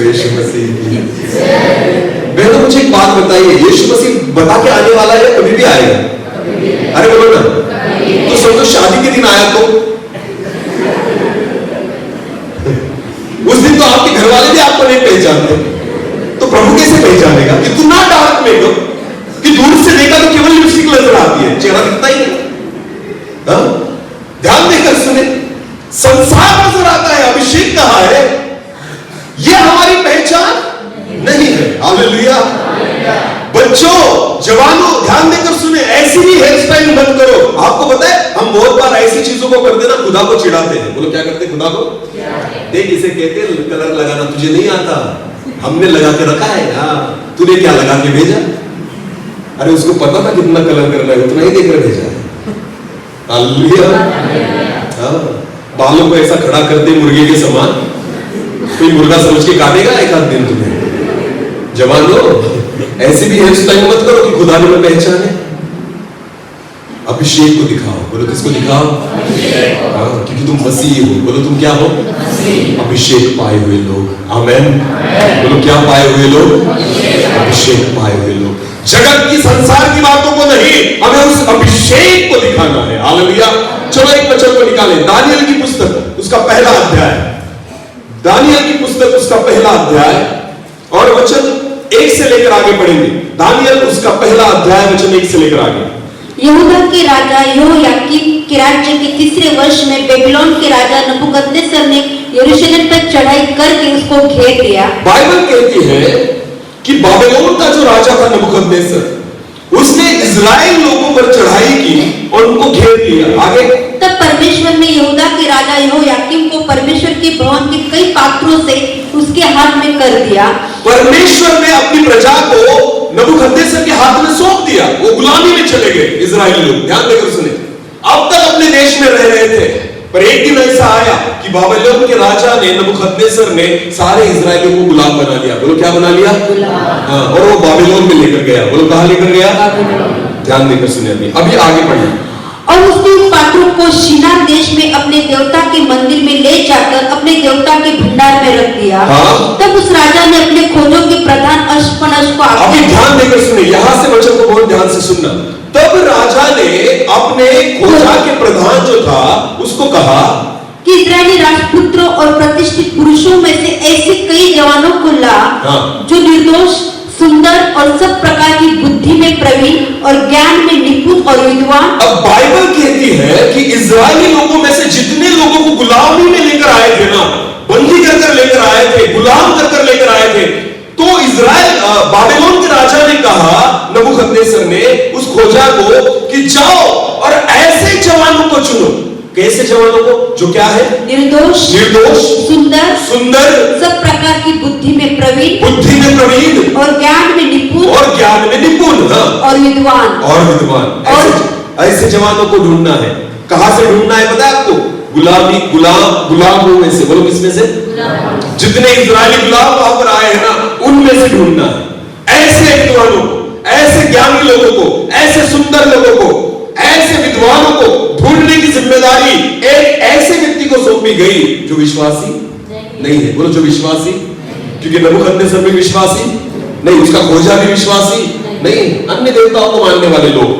यीशु मसीह। बहनों मुझे एक बात बताइए, यीशु मसीह बता के आने वाला है, कभी भी आएगा? अरे बोलो ना, तो समझो शादी के दिन आया तो उस दिन तो आपके घर वाले भी आपको नहीं पहचानते, तो प्रभु कैसे पहचानेगा? कि तू ना डार्क मेकअप, कि दूर से देखा तो केवल लिपस्टिक नजर आती है, चेहरा दिखता ही नहीं। ध्यान देकर सुने, संसार नजर आता है, अभिषेक कहां है? यह हमारी पहचान नहीं है। हालेलुया। बच्चों, जवानों, ध्यान देकर सुने, ऐसी भी हेयर स्टाइल मत करो। आपको पता है हम बहुत बार ऐसी चीजों को करते ना, खुदा को चिढ़ाते हैं। बोलो क्या करते? खुदा को देख, इसे कहते हैं कलर लगाना, तुझे नहीं आता, हमने लगा के रखा है। हाँ, तूने क्या लगा के भेजा? अरे उसको पता था कितना कलर करना है, उतना ही देकर भेजा है। हालेलुया। हाँ, बालों को ऐसा खड़ा कर दे मुर्गे के समान, कोई मुर्गा समझ के काटेगा एक आध दिन तुम्हें? जवानों, ऐसे भी हेयर स्टाइल मत करो कि खुदा ने पहचाने। अभिषेक को दिखाओ। बोलो किसको दिखाओ? हाँ, क्योंकि तुम मसीह हो। बोलो तुम क्या हो? अभिषेक पाए हुए लोग। आमेन। बोलो क्या पाए हुए लोग? अभिषेक पाए हुए लोग। जगत की संसार की बातों को नहीं, हमें उस अभिषेक को दिखाना है। हालेलुया। चलो एक वचन को निकालें, दानियल की पुस्तक उसका पहला अध्याय। दानियल की पुस्तक उसका पहला अध्याय और वचन 1 से लेकर आगे पढ़ेंगे। दानियल उसका पहला अध्याय वचन 1 से लेकर आगे। यहूदा के राजा यहोयाकीम के राज्य के 3रे वर्ष में बेबीलोन के राजा नबूकदनेस्सर ने यरूशलेम पर चढ़ाई करके उसको घेर लिया। बाइबल कहती है कि बाबिलोन का जो राजा था नबूकदनेस्सर, उसने इजराइल लोगों पर चढ़ाई की और उनको घेर लिया। आगे तब परमेश्वर ने यहूदा के राजा यहोयाकीम को परमेश्वर के भवन के कई पात्रों से उसके हाथ में कर दिया। परमेश्वर ने अपनी प्रजा को नबूकदनेस्सर के हाथ में सौंप दिया। वो गुलामी में चले गए इजराइल लोग। ध्यान देकर सुने, अब तक अपने देश में रह रहे थे, पर एक दिन ऐसा आया कि बाबिलोन के राजा ने नबूकदनेस्सर ने सारे इजराइलियों को गुलाम बना लिया। बोलो क्या बना लिया? हाँ, और वो बाबिलोन में लेकर गया। बोलो कहां लेकर गया? ध्यान देकर सुने। अभी आगे बढ़िए। और उसने उन पात्रों को शिनार देश में अपने देवता के मंदिर में ले जाकर अपने देवता के भंडार में रख दिया। हाँ? तब उस राजा ने अपने खोजों के प्रधान अश्पनस को अभी ध्यान देकर सुने, यहां से वचन को बहुत ध्यान से सुनना। तब राजा ने अपने खोजा के प्रधान जो था उसको कहा कि इस्राएली राजपुत्रों और प्रतिष्ठित पुरुषों में से ऐसे कई जवानों को ला। हाँ? जो निर्दोष, सुंदर और सब प्रकार की बुद्धि में प्रवीण और ज्ञान में निपुण और विद्वान। अब बाइबल कहती है कि इजरायली लोगों में से जितने लोगों को गुलामी में लेकर आए थे ना, बंदी कर लेकर आए थे, गुलाम कर लेकर आए थे, तो इजराइल बाबिलोन के राजा ने कहा नबूकदनेस्सर ने उस खोजा को कि जाओ और ऐसे जवानों को चुनो। कैसे जवानों को? जो क्या है? निर्दोष, सुंदर, सब प्रकार की बुद्धि में प्रवीण और ज्ञान में निपुण हाँ? और विद्वान ऐसे जवानों को ढूंढना है। कहां से ढूंढना है पता है आपको? गुलामों में से। बोलो किसमें से? जितने इजरायली गुलाम वहां पर आए हैं ना, उनमें से ढूंढना है। ऐसे विद्वानों को, ऐसे ज्ञानी लोगों को, ऐसे सुंदर लोगों को, ऐसे विद्वानों को ढूंढने की जिम्मेदारी एक ऐसे व्यक्ति को सौंपी गई जो विश्वासी नहीं है। बोलो जो विश्वासी, क्योंकि नबूकदनेस्सर भी विश्वासी नहीं, उसका खोजा भी विश्वासी नहीं, अन्य देवताओं को मानने वाले लोग।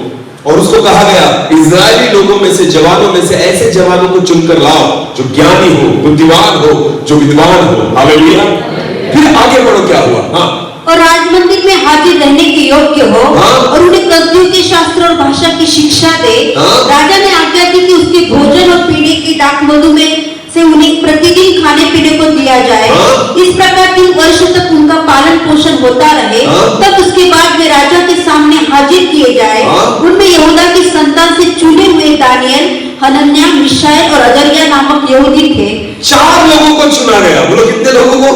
और उसको कहा गया इजरायली लोगों में से, जवानों में से ऐसे जवानों को चुनकर लाओ जो ज्ञानी हो, बुद्धिमान हो, जो विद्वान हो। हालेलुया। फिर आगे बढ़ो, क्या हुआ? हाँ? और राजमंदिर में हाजिर रहने के योग्य हो। हाँ? और उन्हें कसदियों के शास्त्र और भाषा की शिक्षा दे। हाँ? राजा ने आज्ञा दी कि उसके भोजन और पीने की दाखमधु में से उन्हें प्रतिदिन खाने पीने को दिया जाए। हाँ? इस प्रकार 3 वर्ष तक उनका पालन पोषण होता रहे। हाँ? तब उसके बाद वे राजा के सामने हाजिर किए जाए। हाँ? उनमें यहूदा की संतान से चुने हुए दानियल, हनन्याह, मिशाएल और अजर्याह नामक यहूदी थे। 4 लोगों को चुना गया। बोलो कितने लोगों को?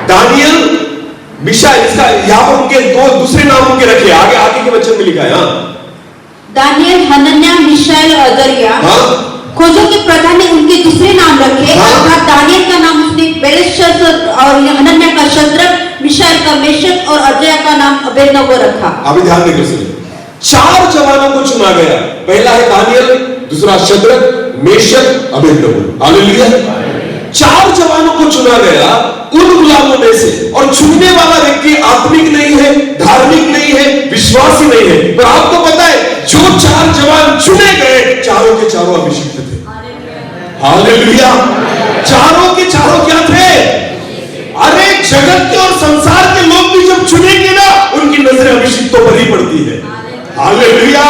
दानियल, मिशाएल, इसका यहाँ पर उनके 2 दूसरे नाम उनके रखे, आगे के वचन में लिखा है। दानियल, हनन्याह, मिशाएल और अजर्याह। हाँ? खोजों के प्रधान ने उनके दूसरे नाम रखे। हाँ? दानियल का नाम उसने बेलशस्सर और हनन्याह का शद्रक, मिशाएल का मेशक और अजर्याह का नाम अबेदनगो रखा। अभी ध्यान देकर सुनिए। 4 जवानों को चुना गया। पहला है दानियल, दूसरा शद्रक, मेशक, अबेदनगो। हालेलुया। 4 जवानों को चुना गया उन गुलामों में से। और चुनने वाला व्यक्ति आत्मिक नहीं है, धार्मिक नहीं है, विश्वासी नहीं है। पर आपको पता है जो 4 जवान चुने गए, चारों के चारों अभिषिक्त थे। हालेलुया। चारों के चारों क्या थे? अरे जगत के और संसार के लोग भी जब चुनेंगे ना, उनकी नजरें अभिषिक्तों पर ही पड़ती है। हालेलुया।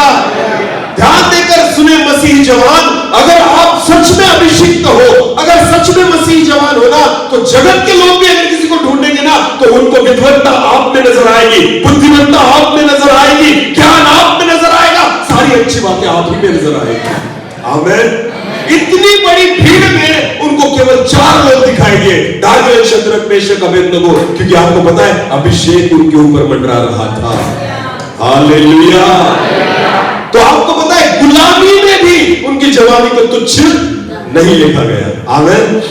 ध्यान देकर सुने मसीही जवान, अगर आप सच में अभिषिक्त हो, अगर सच में मसीही जवान हो ना, तो जगत के लोग भी अगर किसी को ढूंढेंगे ना, तो उनको विद्वत्ता आप में नजर आएगी, बुद्धिमत्ता आप में नजर आएगी, ज्ञान आप में नजर आएगा, सारी अच्छी बातें आप ही में नजर आएगी। आमीन। इतनी बड़ी भीड़ में उनको केवल 4 लोग दिखाई दिए, दानियल, शद्रक, मेशक, अबेदनगो, क्योंकि आपको पता है अभिषेक उनके ऊपर मंडरा रहा था। हालेलुया। तो आपको पता है गुलामी में भी उनकी जवानी को तुच्छ नहीं लिखा गया। आमीन।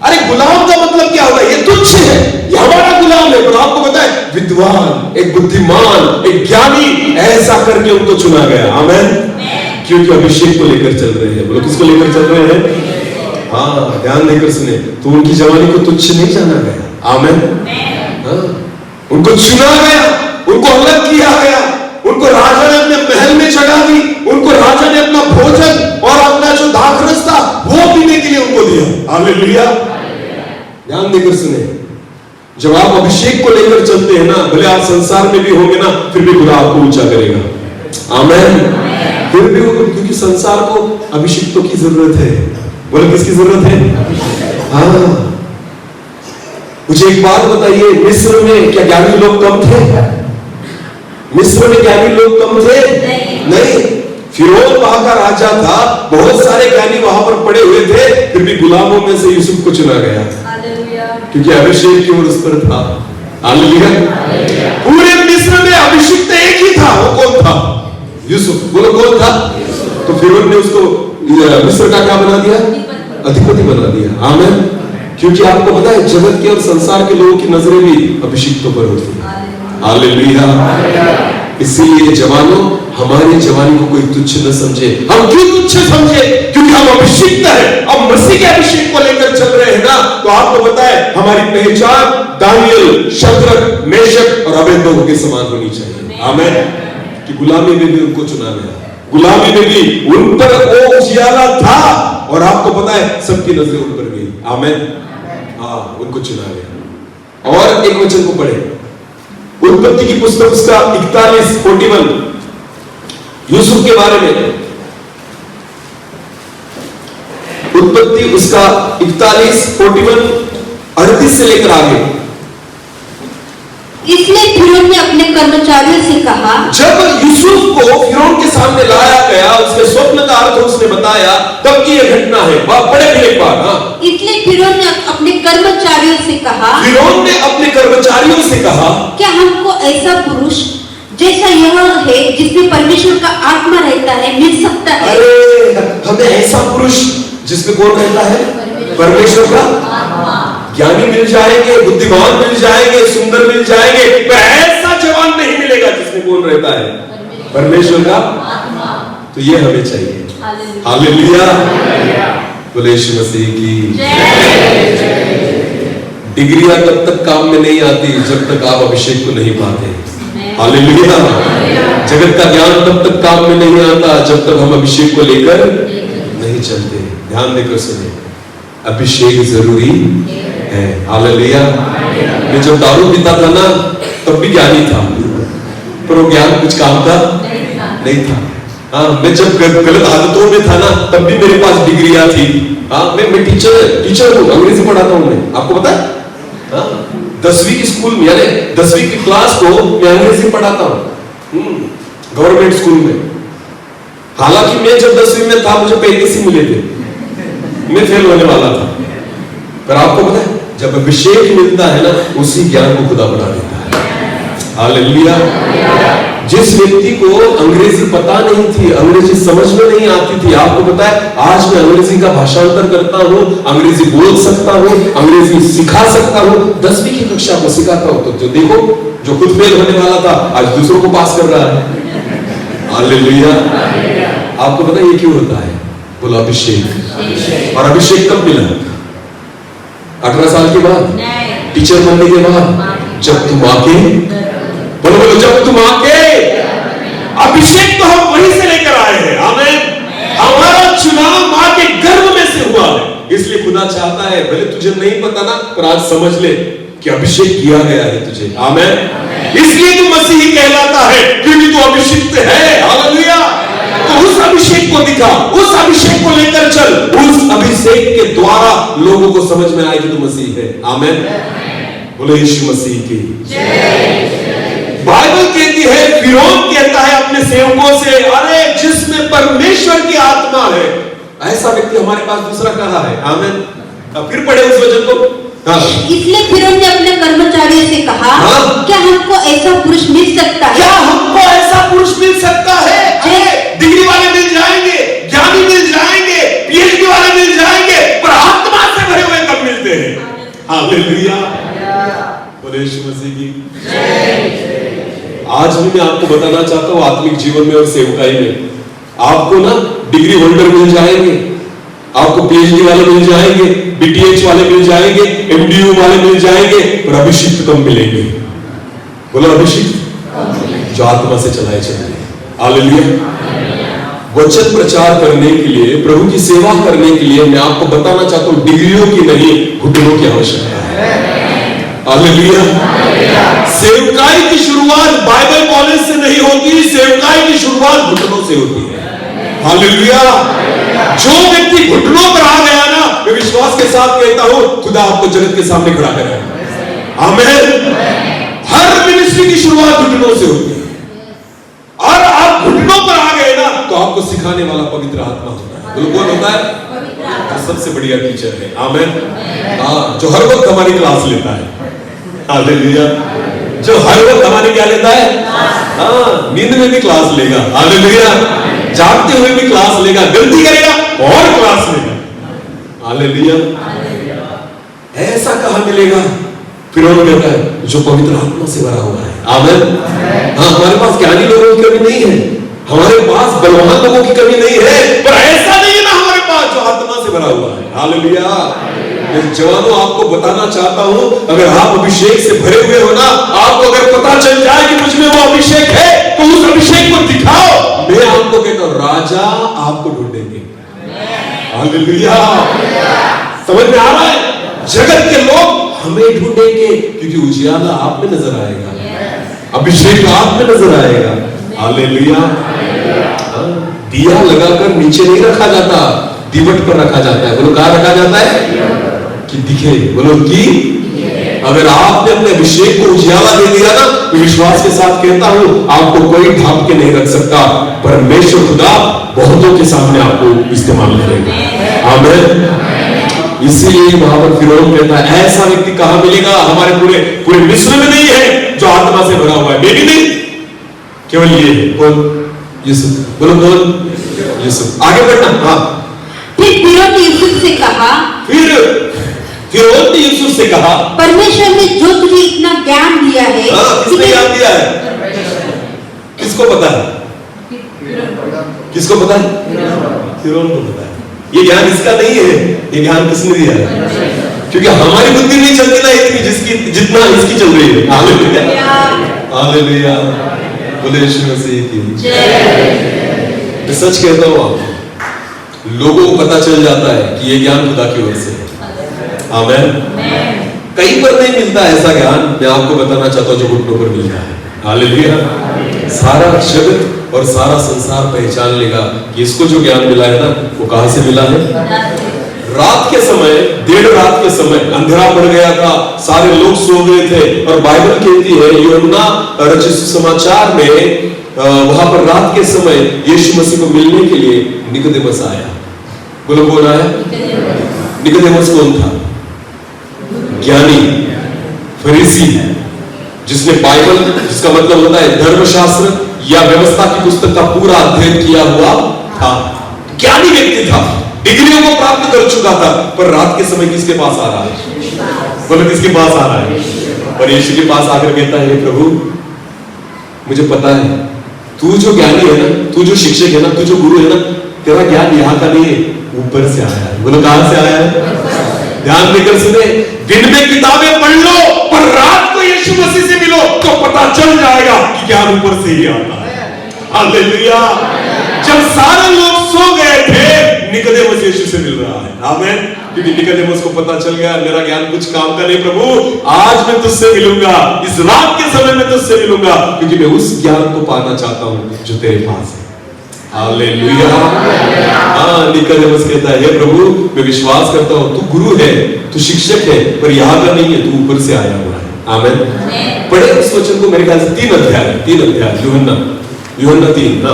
अरे गुलाम का मतलब क्या होता है? ये तुच्छ है, ये हमारा गुलाम है। पर आपको पता है विद्वान, एक बुद्धिमान, एक ज्ञानी, ऐसा करके उनको चुना गया। आमीन। क्योंकि अभिषेक को लेकर चल रहे हैं। बोलो किसको लेकर चल रहे हैं? हाँ, ध्यान देकर सुने। तो उनकी जवानी को तुच्छ नहीं जाना गया। आमीन। हाँ, उनको चुना गया, उनको अलग किया गया, उनको राजा ने अपने महल में चढ़ा दी, उनको राजा ने अपना भोजन और अपना जो दाखरस था वो पीने के लिए उनको दिया। हालेलुया। ध्यान देकर सुने। जब आप अभिषेक को लेकर चलते हैं ना, भले आप संसार में भी होंगे ना, फिर भी खुदा आपको ऊंचा करेगा। आमीन। फिर भी, क्योंकि संसार को अभिषेक्तों की जरूरत है। बोले किसकी जरूरत है? हाँ। मुझे एक बात बताइए, मिस्र में क्या ज्ञानी लोग कम थे? मिस्र में ज्ञानी लोग कम थे? नहीं। फिरौन वहां का राजा था, बहुत सारे ज्ञानी वहां पर पड़े हुए थे, फिर भी गुलामों में से यूसुफ को चुना गया, क्योंकि अभिषेक की ओर उस पर था। हालेलुया। पूरे मिस्र में अभिषेक एक ही था, वो कौन था? यूसुफ। बोलो कौन था? तो फिरौन ने उसको मिस्र का क्या बना दिया? अधिपति बना दिया। आमीन। क्योंकि आपको पता है जगत के और संसार के लोगों की नजरें भी अभिषिक्तों पर होती है। हालेलुया। इसीलिए जवानों, हमारी जवानी को कोई तुच्छ न समझे। हम क्यों तुच्छ समझे? क्योंकि हम अभिषिक्त हैं। अब मसीह के अभिषेक को लेकर चल रहे हैं ना, तो आपको पता है हमारी पहचान दानियल, शद्रक, मेशक और अबेदनगो के समान होनी चाहिए। आमीन। कि गुलामी में भी उनको चुना गया, गुलामी में भी उन पर वो उजियाला था, और आपको पता है सबकी नजरें उन पर गई। आमीन। हाँ, उनको चुना गया। और एक वचन को पढ़े, उत्पत्ति की पुस्तक उसका 41 यूसुफ के बारे में। उत्पत्ति उसका 41 38 से लेकर आगे। इसलिए फिरौन ने अपने कर्मचारियों से कहा, जब यूसुफ को फिरौन के सामने लाया गया, उसके स्वप्न का अर्थ उसने बताया, तब की यह घटना है। पढ़े फिर एक बार। हाँ। इसलिए फिरौन ने अपने कर्मचारियों से कहा, फिरौन ने अपने कर्मचारियों से कहा, क्या हमको ऐसा पुरुष जैसा यह है, जिसमें परमेश्वर का आत्मा रहता है, मिल सकता है? अरे हमें ऐसा पुरुष जिसमें कौन रहता है? परमेश्वर का आत्मा। ज्ञानी मिल जाएंगे, बुद्धिमान मिल जाएंगे, सुंदर मिल जाएंगे, पर ऐसा जवान नहीं मिलेगा जिसमें कौन रहता है? परमेश्वर का आत्मा। तो ये हमें चाहिए। हालेलुया। बोले यीशु मसीह की डिग्रियां तब तक काम में नहीं आती जब तक आप अभिषेक को नहीं पाते। हालेलुया। जगत का ज्ञान तब तक काम में नहीं आता जब तक हम अभिषेक को लेकर नहीं चलते। ध्यान देकर सुने, अभिषेक जरूरी है। हालेलुया। मैं जब दारू पीता था ना, तब भी ज्ञानी था, पर वो ज्ञान कुछ काम का नहीं था। हाँ, मैं जब गलत आदतों में था ना, तब भी मेरे पास डिग्रियां थी। हाँ, मैं टीचर हूँ, अंग्रेजी पढ़ाता हूँ मैं। आपको पता है? हाँ, 10वीं की स्कूल में, यानी 10वीं की क्लास को मैं अंग्रेजी पढ़ाता हूँ गवर्नमेंट स्कूल में। हालांकि मैं जब 10वीं में था, मुझे 35 ही मिले थे, मैं फेल होने वाला था। पर आपको पता है, जब अभिषेक मिलता है ना, उसी ज्ञान को खुदा बना देता है। हालेलुया। जिस व्यक्ति को अंग्रेजी पता नहीं थी, अंग्रेजी समझ में नहीं आती थी, आपको पता है आज मैं अंग्रेजी का भाषांतर करता हूँ, अंग्रेजी बोल सकता हूँ, अंग्रेजी सिखा सकता हूँ। 10वीं की कक्षा में सिखाता हूँ। तो देखो, जो खुद फेल होने वाला था, आज दूसरों को पास कर रहा है। हालेलुया। आपको पता है ये क्यों होता है? बोलो अभिषेक। और अभिषेक कब मिला? 18 साल के बाद, टीचर बनने के बाद, जब तुम आके, बोलो जब तुम आके, अभिषेक तो हम वहीं से लेकर आए हैं। आमीन। हमारा चुनाव मां के गर्भ में से हुआ है। इसलिए खुदा चाहता है, भले तुझे नहीं पता ना, पर आज समझ ले कि अभिषेक किया गया है तुझे। आमीन। इसलिए तू मसीही कहलाता है, क्योंकि तू अभिषिक्त है। हालेलुया। तो उस अभिषेक को दिखा, उस अभिषेक को लेकर चल, उस अभिषेक के द्वारा लोगों को समझ में आए कि तू मसीह है। आमीन। बोले यीशु मसीह की जय। बाइबल कहती है, फिरौन कहता है अपने सेवकों से, अरे जिसमें परमेश्वर की आत्मा है, ऐसा व्यक्ति हमारे पास दूसरा कहा है। आमीन। फिर पढ़े उस वचन को। हाँ। इसलिए फिरौन ने अपने कर्मचारियों से कहा, हाँ? क्या हमको ऐसा पुरुष मिल सकता है? क्या हमको ऐसा पुरुष मिल सकता है? डिग्री वाले मिल जाएंगे, ज्ञानी मिल जाएंगे, पीएचडी वाले मिल जाएंगे, हालेलुया, बोले यीशु मसीह की। आज भी मैं आपको बताना चाहता हूं आत्मिक जीवन में और सेवकाई में आपको ना डिग्री होल्डर मिल जाएंगे, आपको पीएचडी वाले मिल जाएंगे, बीटीएच वाले मिल जाएंगे, एमडीयू वाले मिल जाएंगे, पर अभिषिक्त कम मिलेंगे। बोलो अभिषिक्त जो आत्मा से चलाए चलते हैं। हालेलुया। वचन प्रचार करने के लिए, प्रभु की सेवा करने के लिए मैं आपको बताना चाहता हूं डिग्रियों की नहीं, घुटनों की आवश्यकता है। हालेलुया। सेवकाई की शुरुआत बाइबल कॉलेज से नहीं होती, सेवकाई की शुरुआत घुटनों से होती है। हालेलुया। जो व्यक्ति घुटनों पर आ गया ना, मैं विश्वास के साथ कहता हूं खुदा आपको जगत के सामने खड़ा करेगा। आमीन। हर मिनिस्ट्री की शुरुआत घुटनों से होती है, और आप घुटनों पर आ गए ना तो आपको सिखाने वाला पवित्र आत्मा होता है। बोलो कौन होता है? जो सबसे बढ़िया टीचर है। आमीन। हाँ, जो हर वक्त हमारी क्लास लेता है। हालेलुया। जो हर वक्त हमारी क्या लेता है? हाँ, नींद में भी क्लास लेगा। हालेलुया। जागते हुए भी क्लास लेगा, गलती करेगा और क्लास लेगा। हालेलुया। ऐसा कहां मिलेगा? फिर वो कहता है जो पवित्र आत्मा से भरा हुआ है। आमीन। हाँ, हमारे पास ज्ञानी लोगों की कमी नहीं है, हमारे पास बलवान लोगों की कमी नहीं है, पर ऐसा नहीं है ना हमारे पास जो आत्मा से भरा हुआ है। हालेलुया। मैं जवानों आपको बताना चाहता हूं, अगर आप अभिषेक से भरे हुए हो ना, आपको अगर पता चल जाए कि मुझ में वो अभिषेक है तो उस अभिषेक को दिखाओ। मैं आपको कहता हूं राजा आपको ढूंढेंगे। हालेलुया। समझ में आ रहा है? जगत के लोग हमें ढूंढेंगे क्योंकि उजियाला आप में नजर आएगा, अभिषेक आप में नजर आएगा। हालेलुया। दिया लगाकर नीचे नहीं रखा जाता, दीवट पर रखा जाता है। बोलो कहां रखा जाता है? कि दिखे। बोलो कि अगर आपने अपने अभिषेक को उजियाला दे दिया ना, तो विश्वास के साथ कहता हूं आपको कोई ढांप के नहीं रख सकता। परमेश्वर खुदा बहुतों के सामने आपको इस्तेमाल करेगा। आमीन। इसीलिए वहां पर फिरौन कहता है ऐसा व्यक्ति कहां मिलेगा? हमारे पूरे पूरे मिस्र में नहीं है जो आत्मा से भरा हुआ है। मेरी नहीं, केवल ये है। कौन? यूसुफ। बोलो कौन? यूसुफ। आगे बढ़ना। हाँ। फिर फिरौन ने यूसुफ से कहा, फिरौन ने यूसुफ से कहा, परमेश्वर ने जो तुझे इतना ज्ञान दिया है। किसने ज्ञान दिया है? किसको पता है? किसको पता है? फिरौन को पता है। ये ज्ञान इसका नहीं है, ये ज्ञान किसने दिया है? क्योंकि हमारी बुद्धि नहीं चलती ना इतनी जिसकी जितना इसकी चल रही है। हालेलुया। हालेलुया। बोले यीशु मसीह की जय। मैं सच कहता हूं आपको, लोगों को पता चल जाता है कि ये ज्ञान खुदा की ओर से है। आमीन। कहीं पर नहीं मिलता ऐसा ज्ञान, मैं आपको बताना चाहता हूं जो घुटनों पर मिलता है। हालेलुया। सारा जगत और सारा संसार पहचान लेगा कि इसको जो ज्ञान मिला है ना, वो कहां से मिला है? रात के समय, देर रात के समय अंधेरा पड़ गया था, सारे लोग सो गए थे, और बाइबल कहती है यूहन्ना रचित सुसमाचार में वहां पर रात के समय यीशु मसीह को मिलने के लिए निकोदेमस आया। बोलो कौन आया? निकोदेमस कौन था? ज्ञानी, फरीसी, जिसने बाइबल, जिसका मतलब होता है धर्मशास्त्र या व्यवस्था की पुस्तक का पूरा अध्ययन किया हुआ था। ज्ञानी व्यक्ति था, डिग्रियों को प्राप्त कर चुका था, पर रात के समय किसके पास आ रहा है? बोलो किसके पास आ रहा है? और यीशु के पास आकर कहता है प्रभु मुझे पता है तू जो ज्ञानी है ना, तू जो शिक्षक है ना, तू जो गुरु है ना, तेरा ज्ञान यहाँ का नहीं है, ऊपर से आया है। बोलो कहां से आया है? ध्यान देकर सुने, दिन में किताबें पढ़ लो पर रात को यीशु मसीह से मिलो तो पता चल जाएगा कि ज्ञान ऊपर से ही आता है। हालेलुया। जब सारे लोग सो गए थे, निकोदेमस यीशु से मिल रहा है। आमीन। क्योंकि निकोदेमस को पता चल गया मेरा ज्ञान कुछ काम का नहीं प्रभु, आज मैं तुझसे मिलूंगा, इस रात के समय में तुझसे मिलूंगा, क्योंकि मैं उस ज्ञान को पाना चाहता हूं जो तेरे पास है। हालेलुया। हाँ, निकोदेमस कहता है हे प्रभु मैं विश्वास करता हूं तू गुरु है, तू शिक्षक है, पर यहाँ का नहीं है, तू ऊपर से आया हुआ है। आमीन। पढ़े इस वचन को, मेरे ख्याल से 3 अध्याय यूहन्ना 3 ना।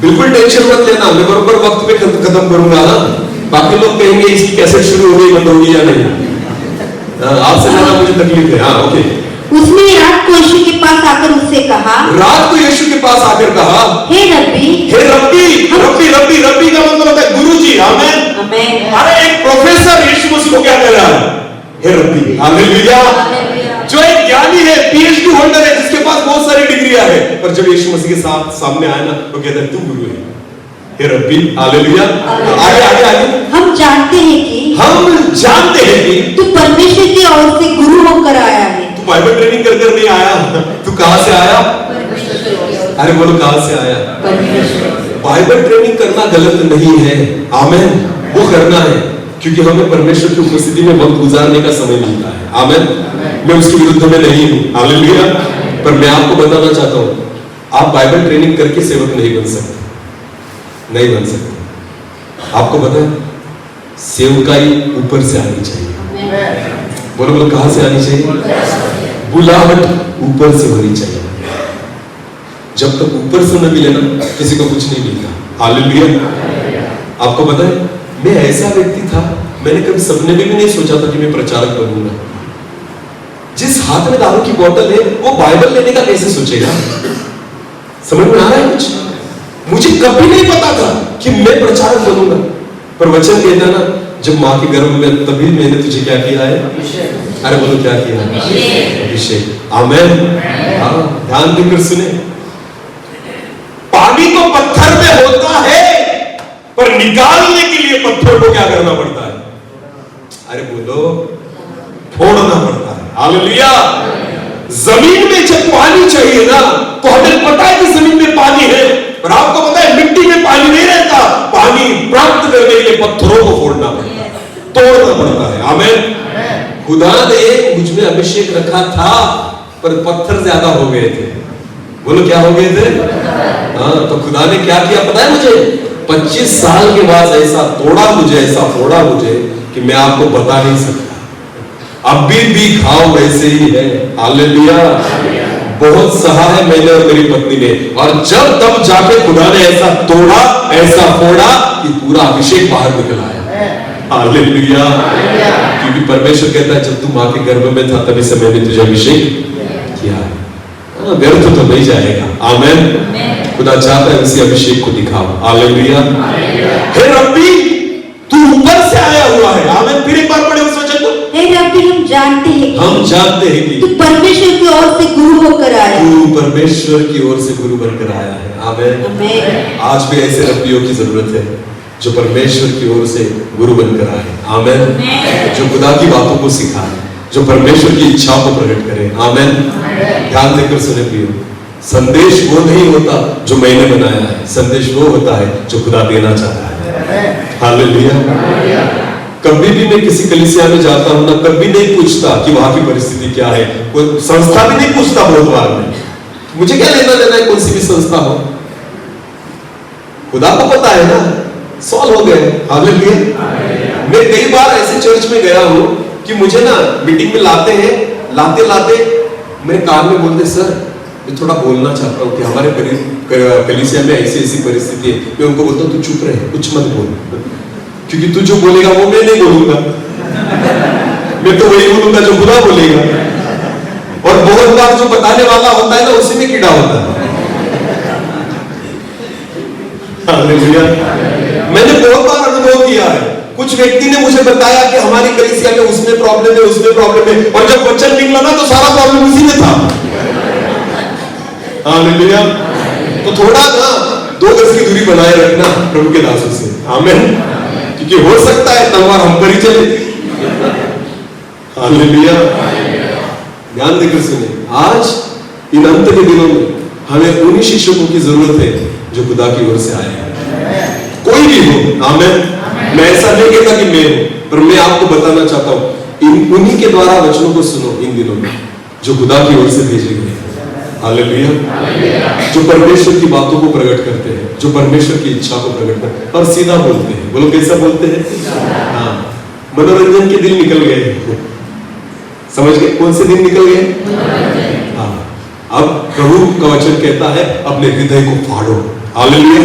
बिल्कुल टेंशन मत लेना, मैं बराबर वक्त पे खत्म करूंगा। बाकी लोग कहेंगे इसकी कैसेट शुरू हो गई, बंद होगी या नहीं। आपसे ज्यादा मुझे तकलीफ है। हाँ ओके। उसने रात को यीशु के पास आकर उससे कहा, रात को यीशु के पास आकर कहा, हे रब्बी, हे रब्बी, रब्बी रब्बी रब्बी का मतलब होता है गुरुजी। आमेन। आमेन। अरे एक प्रोफेसर यीशु मसीह को क्या कह रहा है? हे रब्बी। हालेलुया। जो एक ज्ञानी है, पीएचडी होल्डर है, जिसके पास बहुत सारी डिग्रियां है, पर जब यीशु मसीह के साथ सामने आया ना, तो कहता है तू गुरु है, हे रब्बी। हालेलुया। आगे आगे आगे। हम जानते हैं कि तू परमेश्वर की ओर से गुरु होकर आया है। तू बाइबल ट्रेनिंग कर कर नहीं आया, तू कहां से आया? अरे बोलो कहां से आया? बाइबल ट्रेनिंग करना गलत नहीं है, आमेन, वो करना है, क्योंकि हमें परमेश्वर की उपस्थिति में वक्त गुजारने का समय मिलता है। आमेन। मैं उसके विरुद्ध में नहीं हूं, हालेलुया, पर मैं आपको बताना चाहता हूं, आप बाइबल ट्रेनिंग करके सेवक नहीं बन सकते, नहीं बन सकते। आपको पता है, सेवकाई ऊपर से आनी चाहिए। बोलो बोलो कहां से आनी चाहिए? बुलाहट ऊपर से होनी चाहिए। जब तक ऊपर से न मिले ना, किसी को कुछ नहीं मिलता। हालेलुया। आपको पता है, मैं ऐसा व्यक्ति था, मैंने कभी सपने में भी नहीं सोचा था कि मैं प्रचारक बनूंगा। जिस हाथ में दारू की बोतल है, वो बाइबल लेने का कैसे सोचेगा? समझ में आ रहा है कुछ? मुझे कभी नहीं पता था कि मैं प्रचारक बनूंगा, पर वचन कहता ना, जब मां के गर्भ में, तभी मैंने तुझे क्या किया है? अरे बोलो क्या किया है? अभिषेक। आमेन। ध्यान देकर सुने, पानी तो पत्थर में होता है, पर निकालने के लिए पत्थर को क्या करना पड़ता है? अरे बोलो, फोड़ना पड़ता है। हालेलुया। जमीन में जब पानी चाहिए ना, तो हमें पता है कि जमीन में पानी है, पर आपको पता है मिट्टी में पानी नहीं रहता। पानी प्राप्त करने के लिए पत्थरों को फोड़ना पड़ता है, तोड़ना पड़ता है। आमेन। खुदा ने मुझ में अभिषेक रखा था, पर पत्थर ज्यादा हो गए थे। बोलो क्या हो गए थे? हाँ, तो खुदा ने क्या किया पता है मुझे? 25 साल के बाद ऐसा तोड़ा मुझे, ऐसा फोड़ा मुझे कि मैं आपको बता नहीं सकता। अभी भी घाव वैसे ही है। हालेलुया। बहुत सहा है मैंने और मेरी पत्नी ने, और जब तब जाके खुदा ने ऐसा तोड़ा, ऐसा फोड़ा कि पूरा अभिषेक बाहर निकल आया। हालेलुया। क्योंकि परमेश्वर कहता है, जब तू मां के गर्भ में था, तभी से मैंने तुझे अभिषेक किया है। व्यर्थ तो नहीं जाएगा। आमेन। खुदा चाहता है उसी अभिषेक को दिखाओ। हालेलुया। हे रब्बी, तू ऊपर से आया हुआ है। आमेन। फिर एक बार पढ़े उस वचन को। हे रब्बी, हम जानते हैं कि तू परमेश्वर की ओर से गुरु होकर आया। तू परमेश्वर की ओर से गुरु बनकर आया है। आमेन। आज भी ऐसे रब्बियों की जरूरत है, जो परमेश्वर की ओर से गुरु बनकर आए। आमेन। जो खुदा की बातों को सिखाए, जो परमेश्वर की इच्छा को प्रकट करे। आमेन। ध्यान देकर सुने प्रियो, संदेश वो नहीं होता जो मैंने बनाया है, संदेश वो होता है जो खुदा देना चाहता है। हालेलुया। कभी भी मैं किसी कलीसिया में जाता हूं ना, कभी नहीं पूछता कि वहां की परिस्थिति क्या है, कोई संस्था भी नहीं पूछता। बहुत बार में मुझे क्या लेना देना है कौन सी भी संस्था हो, खुदा को पता है ना, सॉल्व हो गए। हालेलुया। मैं कई बार ऐसे चर्च में गया हूं कि मुझे ना मीटिंग में लाते हैं, लाते लाते मेरे कान में बोलते, सर मैं थोड़ा बोलना चाहता हूँ कि हमारे कलीसिया में ऐसी ऐसी परिस्थिति है। मैं उनको बोलता हूँ तू चुप रहे, कुछ मत बोल, क्योंकि तू जो बोलेगा वो मैं नहीं बोलूंगा, मैं तो वही बोलूंगा जो खुदा बोलेगा। और बहुत बार जो बताने वाला होता है ना, उसी में कीड़ा होता है। हालेलुया। मैंने बहुत बार अनुभव किया है, कुछ व्यक्ति ने मुझे बताया कि हमारी कलीसिया में उसमें प्रॉब्लम है, उसमें प्रॉब्लम है, और जब वचन निकला ना तो सारा प्रॉब्लम उसी में था। हालेलुया। तो थोड़ा ना 2 गज की दूरी बनाए रखना प्रभु के दासों से। आमीन। क्योंकि हो सकता है तलवार हम पर ही चले। हालेलुया। ध्यान देकर सुने, आज इन अंत के दिनों में हमें उन्हीं शिक्षकों की जरूरत है जो खुदा की ओर से आए हैं, कोई भी हो। आमीन। मैं ऐसा नहीं कहता कि मैं हूं, पर मैं आपको बताना चाहता हूं, उन्हीं के द्वारा वचनों को सुनो इन दिनों में, जो खुदा की ओर से भेजे गए। हालेलुया। जो परमेश्वर की बातों को प्रकट करते हैं, जो परमेश्वर की इच्छा को प्रकट करते हैं, और सीधा बोलते हैं। बोलो कैसा बोलते हैं? हाँ, मनोरंजन के दिन निकल गए। समझ गए कौन से दिन निकल गए? हाँ, अब प्रभु का वचन कहता है अपने हृदय को फाड़ो। हालेलुया।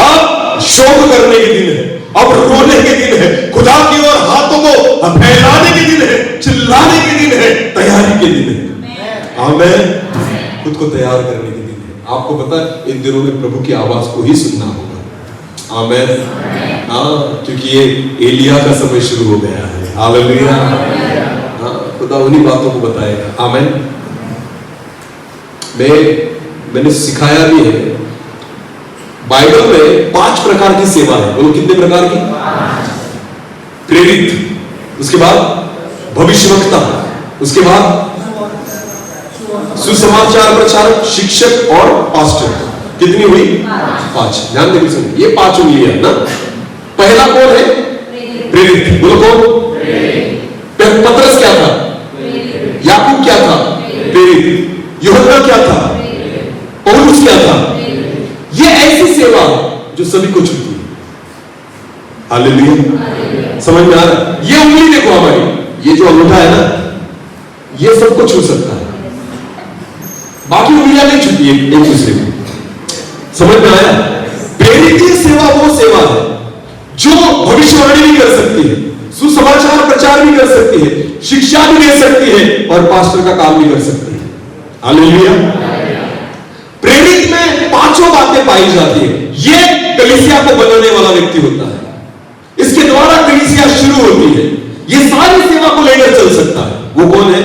अब शोक करने के दिन है, अब रोने के दिन है, खुदा की ओर हाथों को फैलाने के दिन है, चिल्लाने के दिन है, तैयारी के दिन है। आमेन। खुद को तैयार करने के दिन है। आपको पता है इन दिनों में प्रभु की आवाज को ही सुनना होगा। आमेन। हाँ, क्योंकि ये एलिया का समय शुरू हो गया है। हालेलुया। हाँ, खुदा उन्हीं बातों को बताएगा। आमेन। मैंने सिखाया भी है, बाइबल में 5 प्रकार की सेवा है। बोलो कितने प्रकार की? प्रेरित, उसके बाद भविष्यवक्ता, उसके बाद सुसमाचार प्रचारक, शिक्षक और पास्टर। कितनी हुई? 5। ध्यान देकर सुनिए, ये 5 उंगलियां ना। पहला कौन है? प्रेरित। बोलो कौन? पतरस क्या था? याकूब क्या था? प्रेरित। यूहन्ना क्या था? पौलुस क्या था? ये ऐसी सेवा है जो सभी को छूती है। हालेलुया। समझ में आ रहा है? ये उंगली देखो हमारी, ये जो अंगूठा है ना, ये सबको छू सकता है, बाकी उंगलियां नहीं छूती एक दूसरे को। समझ में आया? प्रेरित सेवा वो सेवा है जो भविष्यवाणी भी कर सकती है, सुसमाचार प्रचार भी कर सकती है, शिक्षा भी दे सकती है और पास्टर का काम भी कर सकती है। हालेलुया। प्रेरित में 5 बातें पाई जाती है। ये कलीसिया को बनाने वाला व्यक्ति होता है, इसके द्वारा कलीसिया शुरू होती है, ये सारी सेवा को लेकर चल सकता है। वो कौन है?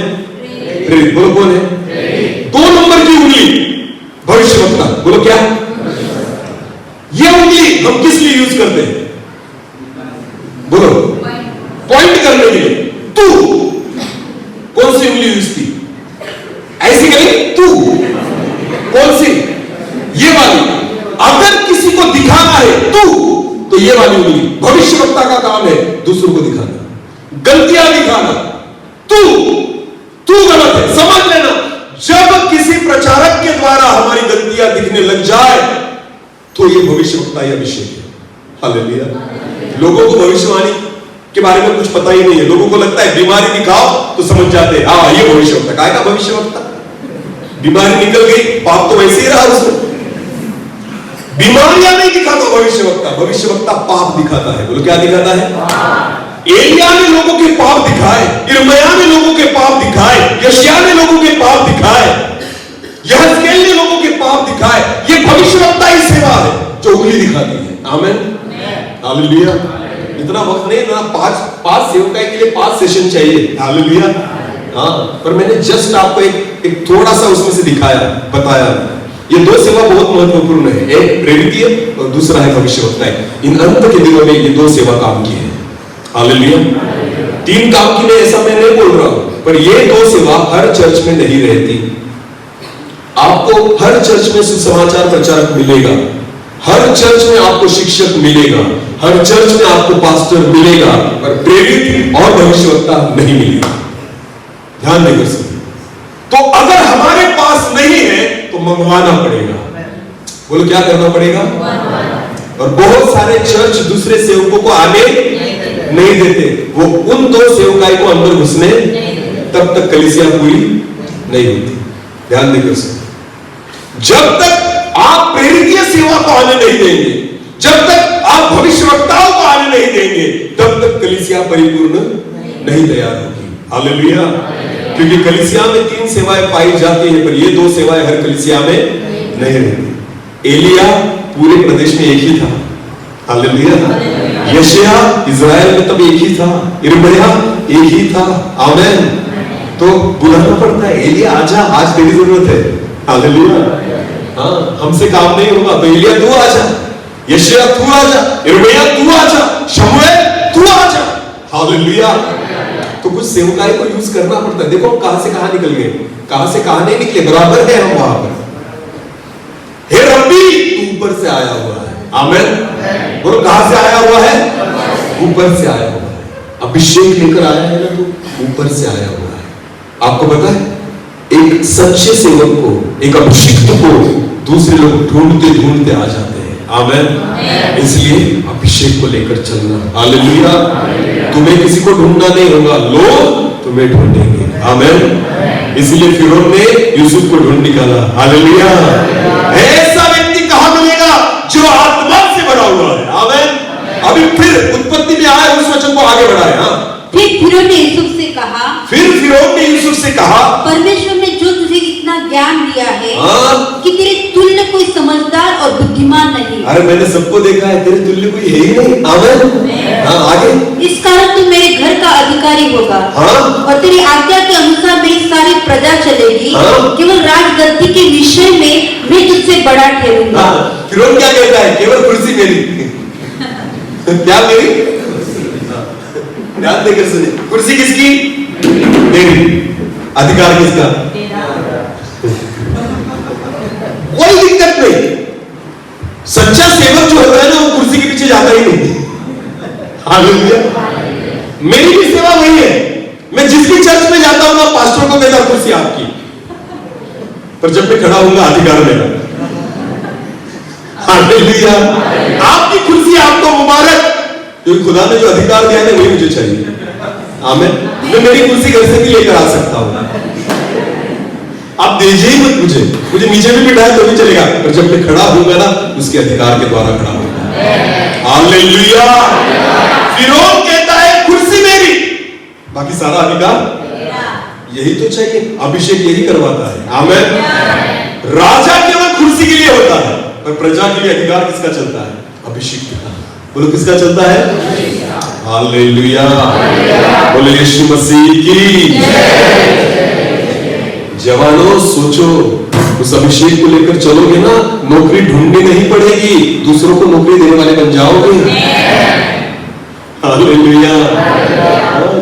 प्रेरित। बोलो कौन है? 2 नंबर की उंगली भविष्यवक्ता। बोलो क्या? ये उंगली हम किस लिए यूज करते हैं? बोलो। पॉइंट करने के लिए। तू कौन सी उंगली यूज की? ऐसी कहीं तू कौन सी? ये वाली। अगर किसी को दिखाना है तू, तो ये वाली उंगली। भविष्यवक्ता का काम है दूसरों को दिखाना, गलतियां दिखाना। तू गलत है, समझ लेना। जब किसी प्रचारक के द्वारा हमारी गलतियां दिखने लग जाए तो ये भविष्यवक्ता या अभिषेक है। हालेलुया। लोगों को भविष्यवाणी के बारे में कुछ पता ही नहीं है। लोगों को लगता है बीमारी दिखाओ तो समझ जाते हैं, हाँ ये भविष्यवक्ता। काहे का भविष्यवक्ता? बीमारी निकल गई, पाप तो वैसे ही रहा उसमें। बीमारियां नहीं दिखाता भविष्यवक्ता, भविष्यवक्ता पाप दिखाता है। बोलो क्या दिखाता है? एलिया ने लोगों के पाप दिखाए, यिर्मयाह ने लोगों के पाप दिखाए, यशायाह ने लोगों के पाप दिखाए, यहजकेल ने लोगों के पाप दिखाए। ये भविष्यवक्ता ही सेवा है जो उंगली दिखाती है। आमीन। हालेलुया। इतना वक्त नहीं ना, 5 सेवकाई के लिए 5 सेशन चाहिए। हालेलुया। हाँ, पर मैंने जस्ट आपको एक थोड़ा सा उसमें से दिखाया, बताया। ये 2 सेवा बहुत महत्वपूर्ण है, एक प्रेरित है और दूसरा है भविष्यवक्ता। इन अंत के दिनों में ये 2 सेवा काम की है। हालेलुया। 3 काम की मैं ऐसा मैं नहीं बोल रहा हूं, पर ये 2 सेवा हर चर्च में नहीं रहती। आपको हर चर्च में सुसमाचार प्रचारक मिलेगा, हर चर्च में आपको शिक्षक मिलेगा, हर चर्च में आपको पास्टर मिलेगा, पर प्रेरित और भविष्यवक्ता नहीं मिलेगा। ध्यान देकर सुनिए। तो अगर हमारे पास नहीं है तो मंगवाना पड़ेगा। बोलो क्या करना पड़ेगा? और बहुत सारे चर्च दूसरे सेवकों को आने नहीं देते। वो उन 2 सेवकाई को अंदर घुसने तब तक कलीसिया पूरी नहीं होती। ध्यान देकर सुनिए। जब तक आप प्रेरित सेवा को आने नहीं देंगे, जब तक आप भविष्यवक्ताओं को आने नहीं देंगे, तब तक कलीसिया परिपूर्ण नहीं तैयार होगी। हालेलुया। क्योंकि कलीसिया में 3 सेवाएं पाई जाती हैं, पर ये 2 सेवाएं हर कलीसिया में नहीं रहती। एलिया पूरे प्रदेश में एक ही था। हालेलुया। यशायाह इज़राइल में तब एक ही था, यिर्मयाह एक ही था। आमीन। तो बुलाना पड़ता है, एलिया आजा, आज तेरी जरूरत है। हालेलुया। हाँ, हमसे काम नहीं होगा तो एलिया तू आजा, यशायाह तू आजा, यिर्मयाह तू आजा, शमूएल तू आजा। हालेलुया। तो कुछ सेवकाई को यूज करना पड़ता है। देखो हम कहां से कहां निकल गए, कहां से कहां नहीं निकले, बराबर है हम वहां पर। हे रब्बी तू ऊपर से आया हुआ है। आमीन। बोलो कहां से आया हुआ है? ऊपर से आया हुआ है। अभिषेक लेकर आया है ना, तो ऊपर से आया हुआ है। आपको पता है एक सच्चे सेवक को, एक अभिषिक्त को दूसरे लोग ढूंढते ढूंढते आ जाते हैं। आमीन। इसलिए अभिषेक को लेकर चलना। हालेलुया। तुम्हें किसी को ढूंढना नहीं होगा, लोग तुम्हें ढूंढेंगे। आमीन। इसलिए फिरौन ने यूसुफ को ढूंढ निकाला। हालेलुया। ऐसा व्यक्ति कहां मिलेगा जो आत्मा से भरा हुआ है। आमीन। अभी फिर उत्पत्ति में आए उस वचन को आगे बढ़ाए। हाँ, फिर फिरौन ने यूसुफ से कहा, फिर फिरौन ने यूसुफ से कहा, परमेश्वर ने जो तुझे इतना ज्ञान दिया है हाँ। कि तेरे तुल्य कोई समझदार और बुद्धिमान नहीं। अरे मैंने सबको देखा है, तेरे तुल्य कोई है ही नहीं। आमीन। हाँ आगे। इस कारण तू मेरे घर का अधिकारी होगा। हाँ। और तेरी आज्ञा के अनुसार मेरी सारी प्रजा चलेगी। हाँ। केवल राजगद्दी के विषय में मैं तुझसे बड़ा ठहरूंगा। हाँ। फिरौन क्या कहता है? केवल कुर्सी मेरी। क्या मेरी? ध्यान देकर सुनिए, कुर्सी किसकी? मेरी। अधिकार किसका? कोई दिक्कत नहीं। सच्चा सेवक जो होता है ना, वो कुर्सी के पीछे जाता ही नहीं। हालेलुया। मेरी भी सेवा वही है। मैं जिस भी चर्च में जाता हूं ना, पास्टर को कहता कुर्सी आपकी, पर जब मैं खड़ा होऊंगा अधिकार मेरा। हालेलुया। आपकी कुर्सी आपको मुबारक, क्योंकि खुदा ने जो अधिकार दिया है वही मुझे चाहिए। आमीन। मैं मेरी कुर्सी घर से भी लेकर आ सकता हूं, आप दीजिए ही मत मुझे नीचे भी बिठाए तो भी चलेगा, पर जब मैं खड़ा होऊंगा ना, उसके अधिकार के द्वारा खड़ा होऊंगा। हालेलुया। फिरौन कहता है कुर्सी मेरी, बाकी सारा अधिकार यही तो चाहिए। अभिषेक यही करवाता है। आमीन। राजा केवल कुर्सी के लिए होता है, पर प्रजा के लिए अधिकार किसका चलता है? अभिषेक का। बोलो किसका चलता है? हालेलुया। बोलो यीशु मसीह की। जवानों सोचो, उस अभिषेक को लेकर चलोगे ना, नौकरी ढूंढनी नहीं पड़ेगी, दूसरों को नौकरी देने वाले बन जाओगे। हालेलुया।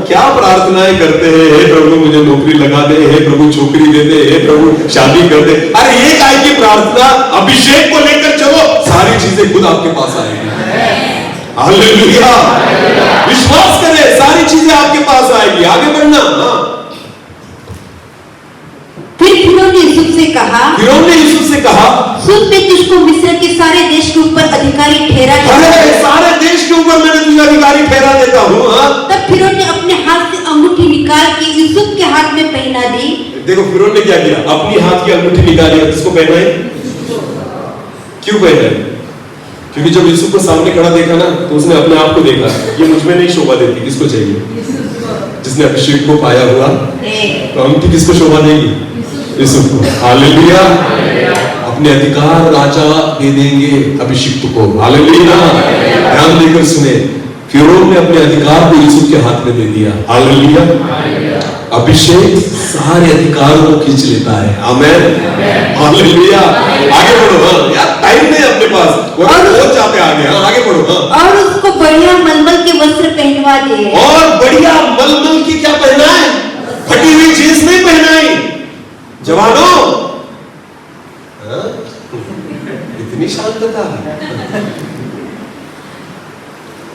क्या प्रार्थनाएं करते हैं, हे प्रभु मुझे नौकरी लगा दे, हे प्रभु छोकरी दे दे, हे प्रभु शादी कर दे। अरे ये काय की प्रार्थना? अभिषेक को लेकर चलो, सारी चीजें खुद आपके पास आएगी। हालेलुया। विश्वास करें, सारी चीजें आपके पास आएगी। आगे बढ़ना। हाँ। फिर फिरौन ने यूसुफ से कहा, सुन मैं तुझको मिस्र के सारे देश के ऊपर अधिकारी ठहरा देता हूं। सारे देश के ऊपर मैंने तुझे अधिकारी ठहरा देता हूं। हाँ। तब फिरौन ने अपने हाथ से अंगूठी निकाल के यूसुफ के हाथ में पहना दी। देखो फिरौन ने क्या किया? अपनी हाथ की अंगूठी निकाली, किसको पहनाई? क्यों पहनाई? क्योंकि जब यूसुफ को सामने खड़ा देखा ना, तो उसने अपने आप को देखा, ये मुझ में नहीं शोभा देती, किसको चाहिए? जिसने अभिषेक को पाया हुआ, तो अंगूठी किसको शोभा देगी? यूसुफ को। हालेलुया। अपने अधिकार राजा दे देंगे अभिषिक्त को। हालेलुया। ध्यान देकर सुने, फिरौन ने अपने अधिकार को यूसुफ के हाथ में दे दिया। हालेलुया। अभिषेक सारे अधिकारों को खींच लेता है। आमीन। हालेलुया। आगे बढ़ो। हाँ यार, टाइम नहीं अपने पास, बहुत जाते आगे। हाँ आगे बढ़ो। हाँ। और उसको बढ़िया मलमल के वस्त्र पहनवा दिए। और बढ़िया मलमल की क्या पहनाए? फटी हुई जींस नहीं पहनाई। जवानों, इतनी शांतता।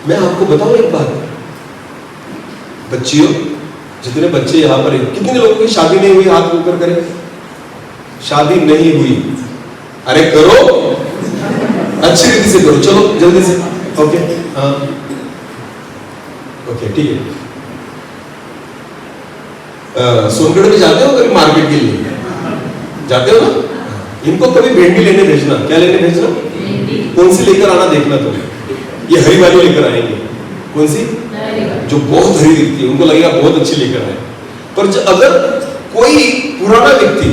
मैं आपको बताऊं एक बात, बच्चियों, जितने बच्चे यहां पर, कितने लोगों की शादी नहीं हुई? हाथ ऊपर करें। शादी नहीं हुई, अरे करो, अच्छी रीति से करो। चलो जल्दी से। ओके। हाँ ओके ठीक है। सोनगढ़ में जाते हो कभी मार्केट के लिए? जाते हो ना? इनको कभी भेंडी लेने भेजना। क्या लेने भेजना? कौन सी लेकर आना देखना तुम। ये हरी वाली लेकर आएंगे। कौन सी? जो बहुत हरी दिखती है, उनको लगेगा बहुत अच्छी लेकर आए। पर अगर कोई पुराना व्यक्ति,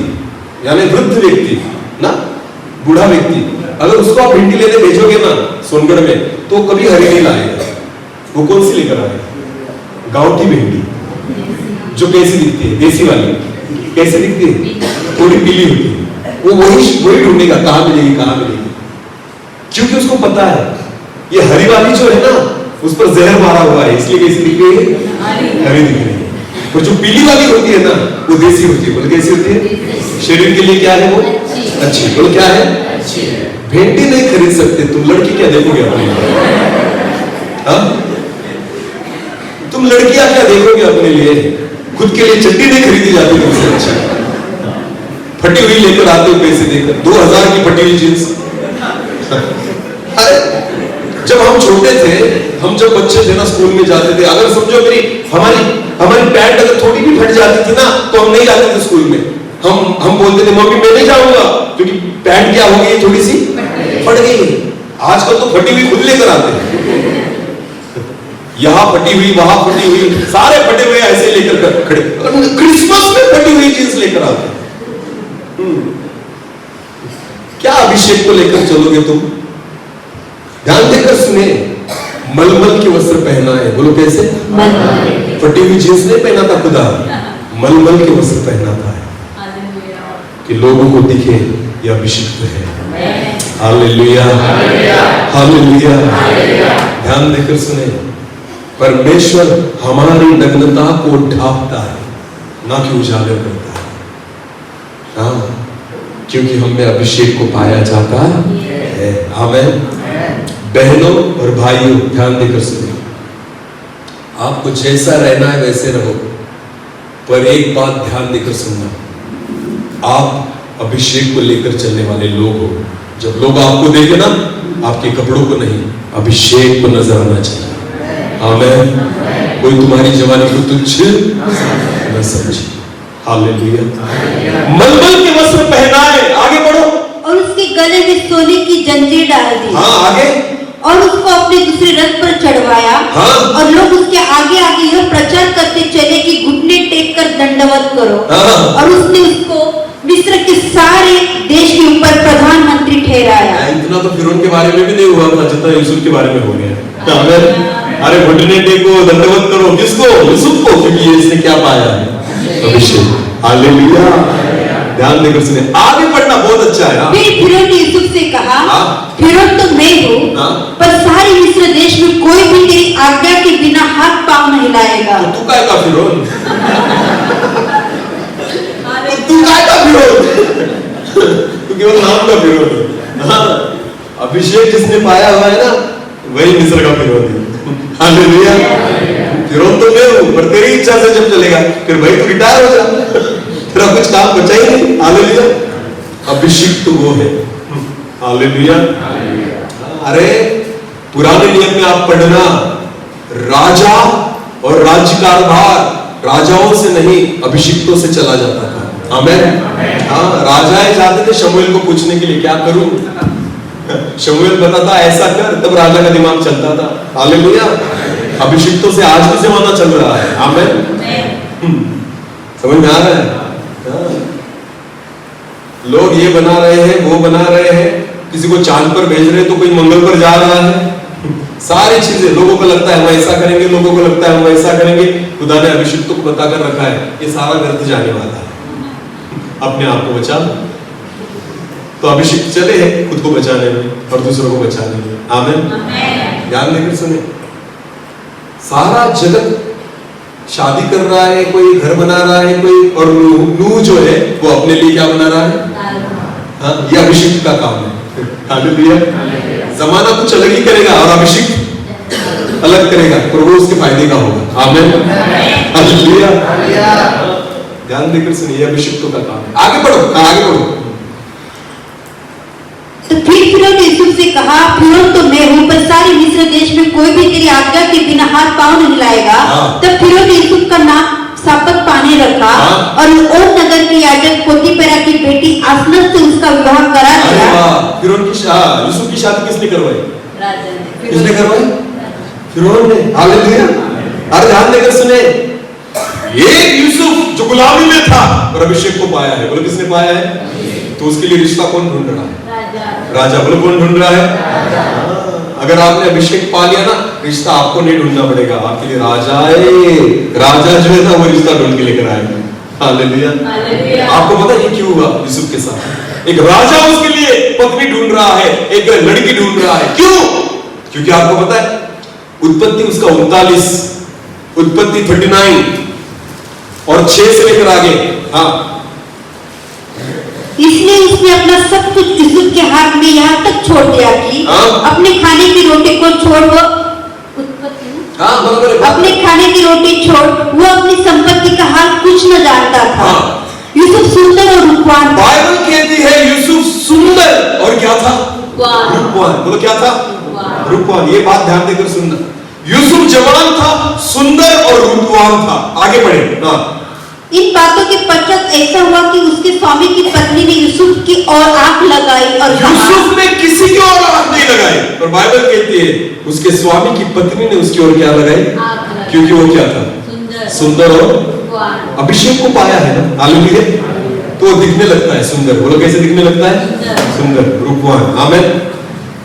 यानी वृद्ध व्यक्ति ना, बूढ़ा व्यक्ति, अगर उसको आप भिंडी लेने भेजोगे ना सोनगढ़ में, तो कभी हरी नहीं लाएगा। वो कौन सी लेकर आएगा? गांवठी भिंडी, जो कैसी दिखती है? देसी वाली। कैसी दिखती है? थोड़ी पीली होती है। वो वही ढूंढेगा, कहां मिलेगी, कहां मिलेगी, क्योंकि उसको पता है ये हरी वाली जो है ना, उस पर जहर मारा हुआ है, इसलिए कैसी दिख रही है? हरी दिख रही है। और जो पीली वाली होती है ना, वो देसी होती है। बोल कैसी होती है? शरीर के लिए क्या है वो? अच्छी। बोल क्या है? भेंडी नहीं खरीद सकते तुम, लड़की क्या देखोगे अपने लिए? हाँ? तुम लड़कियां क्या देखोगे अपने लिए? खुद के लिए चड्डी नहीं खरीदी जाती तुमसे अच्छा, फटी हुई लेकर आते हो पैसे देकर, 2000 की फटी हुई जींस। अरे जब हम छोटे थे, हम जब बच्चे थे ना, स्कूल में जाते थे, अगर समझो हमारी पैंट अगर थोड़ी भी फट जाती थी ना, तो हम नहीं जाते थे स्कूल में। हम बोलते थे मम्मी मैं नहीं जाऊंगा, क्योंकि पैंट क्या हो गई, थोड़ी सी फट गई। आजकल तो फटी हुई खुद लेकर आते हैं, यहां फटी हुई, वहां फटी हुई, सारे फटे हुए ऐसे लेकर खड़े। क्रिसमस में फटी हुई जींस लेकर आते हैं। क्या अभिषेक को लेकर चलोगे तुम? ध्यान देकर सुने, मलमल के वस्त्र पहना है। बोलो कैसे? फटी हुई जींस नहीं पहना था खुदा, मलमल के वस्त्र पहना था कि लोगों को दिखे ये अभिषिक्त है। Hallelujah, hallelujah. ध्यान देकर सुने, परमेश्वर हमारी नग्नता को ढांपता है, ना कि उजागर करता है। हाँ, क्योंकि हमने अभिषेक को पाया जाता है। आमीन। बहनों और भाइयों, ध्यान देकर सुनिए, आपको जैसा रहना है वैसे रहो, पर एक बात ध्यान देकर सुनना, आप अभिषेक को लेकर चलने वाले लोग हो। जब लोग आपको देखे ना, आपके कपड़ों को नहीं, अभिषेक को नजर आना चाहिए। आमीन। कोई तुम्हारी जवानी को तुच्छ न समझे। हालेलुया। मलमल के वस्त्र पहनाए, आगे बढ़ो, और उसके गले में सोने की जंजीर डाल दी। हाँ, आगे, और उसको अपने दूसरे रथ पर चढ़वाया। हाँ। और लोग उसके आगे आगे यह प्रचार करते चले कि घुटने टेक कर दंडवत करो। हाँ। और उसने उसको मिस्र के सारे देश के ऊपर प्रधानमंत्री ठहराया। इतना तो फिरौन के बारे में भी नहीं हुआ था जितना यूसुफ के बारे में हो गया। अरे घुटने टेको, दंडवत करो, किसको? यूसुफ को, क्योंकि ये इसने क्या पाया है? अभिषेक। हालेलुया। ध्यान देकर सुने, आगे पढ़ना बहुत अच्छा है। फिर फिरौन ने यूसुफ से कहा, फिरौन तो मैं हूँ, पर सारे मिस्र देश में कोई भी तेरी आज्ञा के बिना हाथ पांव नहीं हिलाएगा। तो तू काय का फिरौन? तू काय का फिरौन? तू केवल नाम का फिरौन है। हाँ, अभिषेक जिसने पाया हुआ है ना, वही मिस्र का फिरौन है। हालेलुया। फिरौन तो मैं हूँ, पर तेरी इच्छा से जब चलेगा फिर भाई तू रिटायर हो जा, तेरा कुछ काम बचा ही नहीं। हालेलुया। अभिषेक तो वो है। हालेलुया। अरे पुराने नियम में आप पढ़ना, राजा और राज्य कारभार राजाओं से नहीं, अभिषिक्तों से चला जाता था। आमीन। हाँ, राजाएं जाते थे शमूएल को पूछने के लिए, क्या करूं? शमूएल बताता ऐसा कर, तब राजा का दिमाग चलता था। हालेलुया। अभिषिक्तों से आज भी जमाना चल रहा है। आमीन। समझ में आ रहा है? लोग ये बना रहे हैं, वो बना रहे हैं, किसी को चांद पर भेज रहे हैं तो कोई मंगल पर जा रहा है। सारी चीजें लोगों को लगता है हम ऐसा करेंगे, लोगों को लगता है हम ऐसा करेंगे। खुदा ने अभिषिक्तों को बताकर रखा है ये सारा व्यर्थ जाने वाला है। अपने आप को बचा लो। तो अभिषिक्त चले हैं खुद को बचाने में और दूसरों को बचाने में। आमीन। ध्यान देकर सुने, सारा जगत शादी कर रहा है, कोई घर बना रहा है, कोई, और नूह जो है वो अपने लिए क्या बना रहा है? हाँ, ये अभिषेक का काम है। हालेलुया। जमाना कुछ अलग ही करेगा और अभिषेक अलग करेगा, पर वो उसके फायदे का होगा। आमीन। हालेलुया। ध्यान देकर सुनिए, अभिषेकों का काम है। आगे बढ़ो, आगे बढ़ो। तो फिर फिरौन ने यूसुफ से कहा, फिरौन तो मैं हूँ, पर सारे मिस्र देश में कोई भी तेरी आज्ञा के बिना हाथ पांव नहीं हिलाएगा। तब फिरौन ने यूसुफ का नाम सापत पाने रखा। और ओन नगर के याजक पोतीपेरा की बेटी आसनत से उसका विवाह करा दिया। फिरौन की यूसुफ की शादी किसने करवाई? राजा ने। किसने करवाई? फिरौन ने। हालेलुया। और ध्यान देकर सुने, एक यूसुफ जो गुलामी में था और अभिषेक को पाया है। बोलो किसने पाया है? तो उसके लिए रिश्ता कौन ढूंढ रहा है? राजा। बोलो कौन ढूंढ रहा है? अगर आपने अभिषेक पा लिया ना, रिश्ता आपको नहीं ढूंढना पड़ेगा, आपके लिए राजा है। राजा जो है ना वो रिश्ता ढूंढ के लेकर आएगा। हालेलुया। आपको पता है ये क्यों हुआ यूसुफ के साथ? एक राजा उसके लिए पत्नी ढूंढ रहा है, एक लड़की ढूंढ रहा है। क्यों? क्योंकि आपको पता है उत्पत्ति उसका 39, उत्पत्ति 39 और 6 से लेकर आगे। हाँ, इसलिए उसने अपना सब कुछ यूसुफ के हाथ में यहाँ तक छोड़ दिया कि अपने खाने की रोटी को छोड़ वो अपने खाने की रोटी छोड़ वो अपनी संपत्ति का हाल कुछ न जानता था। यूसुफ सुंदर और रूपवान। बाइबल कहती है यूसुफ सुंदर और क्या था? रूपवान। बोलो क्या था? रूपवान। ये बात ध्यान देकर सुनना, यूसुफ जवान था, सुंदर और रूपवान था। आगे बढ़े। हाँ, इन बातों के पश्चात ऐसा हुआ कि उसके स्वामी की पत्नी ने यूसुफ की ओर आंख लगाई और यूसुफ ने किसी की ओर आंख नहीं लगाई, और बाइबल कहती है उसके स्वामी की पत्नी ने उसकी ओर क्या लगाई? क्योंकि वो क्या था? सुंदर और अभिषेक को पाया है ना। हालेलुया। तो वो दिखने लगता है सुंदर। बोलो कैसे दिखने लगता है? सुंदर, रूपवान। आमेन।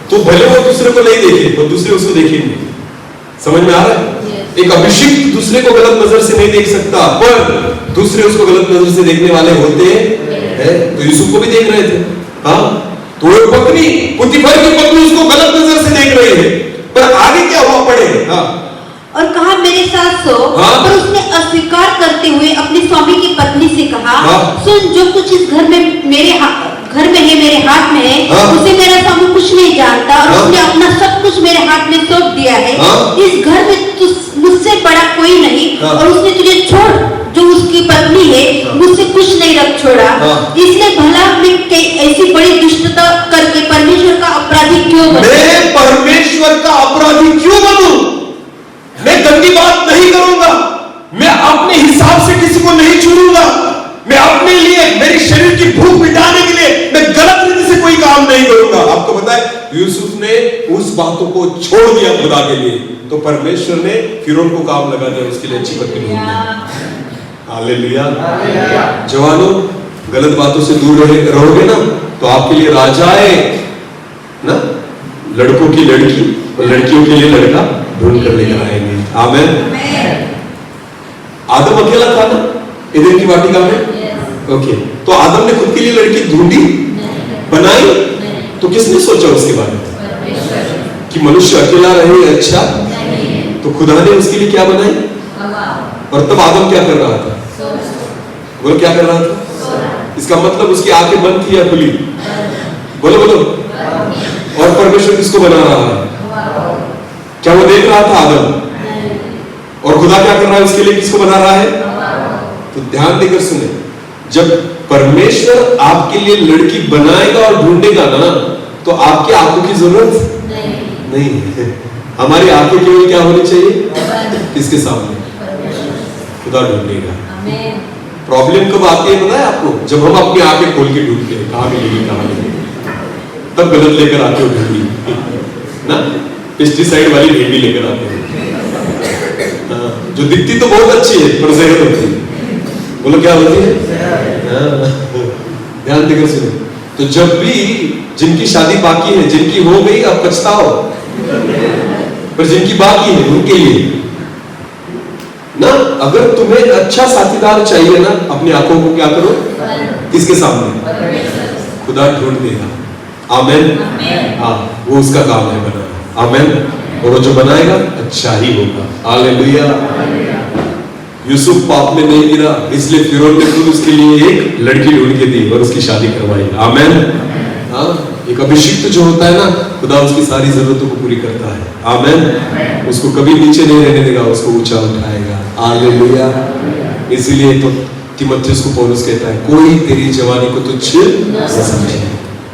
तो भले वो दूसरे को नहीं देखे तो दूसरे उसको देखेंगे। समझ में आ रहा है? एक अभिषिक्त दूसरे को गलत नजर से नहीं देख सकता, पर दूसरे उसको गलत नजर से देखने वाले होते हैं। तो यूसुफ को भी देख रहे थे। हाँ, तो एक पत्नी, पुतीफर की पत्नी उसको गलत नजर से देख रही है, पर आगे क्या हुआ पढ़े। हाँ, और कहा मेरे साथ सो। हाँ? पर उसने अस्वीकार करते हुए अपने स्वामी की पत्नी से कहा, हाँ? सुन, जो कुछ इस घर में घर में है, मेरे हाथ में है, हाँ? उसे मेरा स्वामी कुछ नहीं जानता, और हाँ? उसने अपना सब कुछ मेरे हाथ में सौंप दिया है। हाँ? इस घर में मुझसे बड़ा कोई नहीं, हाँ? और उसने तुझे छोड़, जो उसकी पत्नी है, हाँ? मुझसे कुछ नहीं रख छोड़ा। हाँ? इसलिए भला मैं ऐसी बड़ी दुष्टता करके परमेश्वर का अपराधी क्यों बनूं? मैं परमेश्वर का अपराधी क्यों बनूं? मैं गंदी बात नहीं करूंगा, मैं अपने हिसाब से किसी को नहीं चुनूंगा, मैं अपने लिए, मेरी शरीर की भूख मिटाने के लिए मैं गलत रीति से कोई काम नहीं करूंगा। आपको पता है यूसुफ ने उस बातों को छोड़ दिया खुदा के लिए, तो परमेश्वर ने फिरौन को काम लगा दिया उसके लिए अच्छी पत्नी ढूंढने। हालेलुया। जवानों, गलत बातों से दूर रहोगे ना, तो आपके लिए राजाएं ना, लड़कों की लड़की और लड़कियों के लिए लड़का ढूंढ कर लेकर आएंगे। आमेन। आदम अकेला था ना ईदेन की वाटिका में? ओके, तो आदम ने खुद के लिए लड़की ढूंढी, बनाई, तो किसने सोचा उसके बारे में कि मनुष्य अकेला रहे अच्छा? तो खुदा ने उसके लिए क्या बनाई? और तब आदम क्या कर रहा था? बोलो क्या कर रहा था? इसका मतलब उसकी आंखें बंद थी या खुली? बोलो बोलो। और परमेश्वर किसको बना रहा है? क्या वो देख रहा था आदम? और खुदा क्या कर रहा है उसके लिए? किसको बना रहा है? तो ध्यान देकर सुने, जब परमेश्वर आपके लिए लड़की बनाएगा और ढूंढेगा ना, तो आपकी आंखों की जरूरत नहीं है। हमारी आंखें केवल क्या होनी चाहिए? किसके सामने? खुदा ढूंढेगा। प्रॉब्लम कब आती है पता है आपको? जब हम अपनी आंखें खोल के ढूंढते हैं कहां मिलेगी कहां मिलेगी, तब गलत लेकर आते हो ढूंढी ना, पेस्टिसाइड वाली भेंडी लेकर आते हो, जो दिखती तो बहुत अच्छी है पर जहर होती है। बोलो क्या होती है? ध्यान देकर सुनो। तो जब भी जिनकी शादी बाकी है, जिनकी हो गई अब पछताओ, पर जिनकी बाकी है उनके लिए ना, अगर तुम्हें अच्छा साथीदार चाहिए ना, अपनी आंखों को क्या करो? किसके सामने? खुदा ढूंढ देगा। आमेन। हाँ, वो उसका काम है बनाना। आमेन। और वो जो बनाएगा अच्छा ही होगा। हालेलुया। यूसुफ पाप में नहीं गिरा, इसलिए फिरौन ने खुद उसके लिए एक लड़की ढूंढ के दी और उसकी शादी करवाई। आमेन। हाँ, एक अभिषिक्त जो होता है ना, खुदा उसकी सारी जरूरतों को पूरी करता है। आमेन। उसको कभी नीचे नहीं रहने देगा, उसको ऊंचा उठाएगा। हालेलुया। इसीलिए तो तीमुथियुस को पौलुस कहता है, कोई तेरी जवानी को तुच्छ न समझे,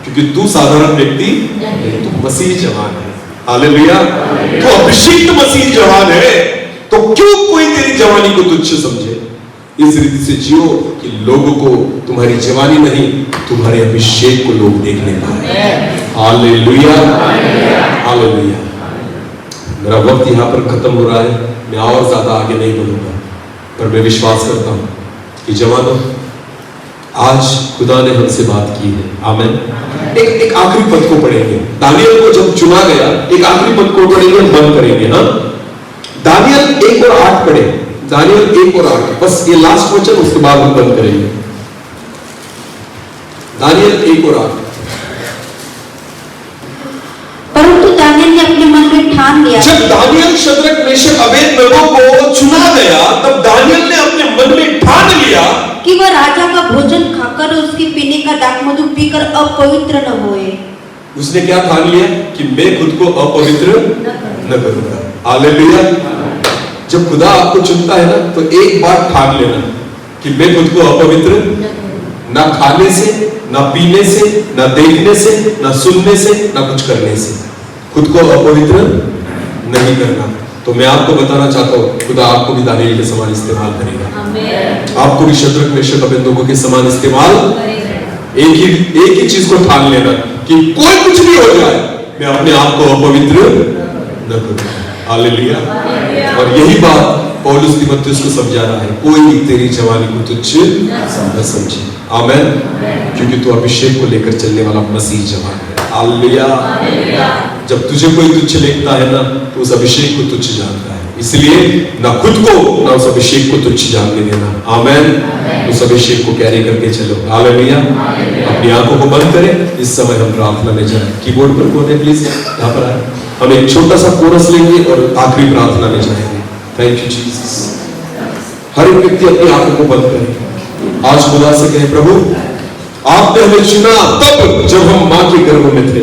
क्योंकि तू साधारण व्यक्ति नहीं, तू मसीह जवान है। हालेलुया। तो अभिषिक्त मसीह जवान है, तो क्यों कोई तेरी जवानी को तुच्छ समझे? इस रीति से जियो कि लोगों को तुम्हारी जवानी नहीं, तुम्हारे अभिषेक को लोग देखने पाए। हालेलुया। हालेलुया। मेरा वक्त यहाँ पर खत्म हो रहा है, मैं और ज्यादा आगे नहीं बढ़ूंगा, पर मैं विश्वास करता हूं कि जवानों, आज खुदा ने हमसे बात की है। आमेन। एक आखिरी पद को पढ़ेंगे। दानियल को जब चुना गया, एक आखिरी पद को पढ़ेंगे, बंद करेंगे। हाँ, दानियल 1 और 8 पढ़े। दानियल 1 और 8, बस ये लास्ट वचन, उसके बाद हम बंद करेंगे। दानियल 1 और 8। परंतु दानियल ने अपने मन में ठान लिया। जब दानियल, शद्रक, मेशक, अबेदनगो को चुना गया, तब दानियल ने अपने मन में ठान लिया कि वह राजा का भोजन खाकर और उसके पीने का दाखमधु पीकर अपवित्र न होए। उसने क्या ठान लिया? कि मैं खुद को अपवित्र न करूंगा। हालेलुया। जब खुदा आपको चुनता है ना, तो एक बार ठान लेना कि मैं खुद को अपवित्र ना खाने से, ना पीने से, ना देखने से, ना सुनने से, ना कुछ करने से, खुद को अपवित्र नहीं करना। तो मैं आपको बताना चाहता हूँ, खुदा आपको भी दानियल के समान इस्तेमाल करेगा। आपको भी शद्रक, मेशक, अबेदनगो के समान इस्तेमाल। एक ही चीज को ठान लेना कि कोई कुछ भी हो जाए, मैं अपने आप को अपवित्र न करूं। हालेलुया। और यही बात पौलुस तीमुथियुस को समझा रहा है, कोई भी तेरी जवानी को तुच्छ न समझे। आमेन। क्योंकि तू अभिषेक को लेकर चलने वाला मसीह जवान है। हालेलुया। जब तुझे कोई तुच्छ लेता है ना, तो उस अभिषेक को तुच्छ जानता है। इसलिए ना खुद को ना उस अभिषेक को तुच्छ जानने देना। आमेन। उस अभिषेक को कैरी करके चलो। हालेलुया। अपनी आंखों को बंद करें। इस समय हम प्रार्थना में जाएं। कीबोर्ड पर कौन है प्लीज यहाँ पर आए। हम एक छोटा सा कोरस लेंगे और आखिरी प्रार्थना में जाएंगे। Thank you Jesus. हर एक व्यक्ति अपनी आंखों को बंद करे। आज खुदा से कहे, प्रभु आपने हमें चुना तब जब हम मां के गर्भ में थे,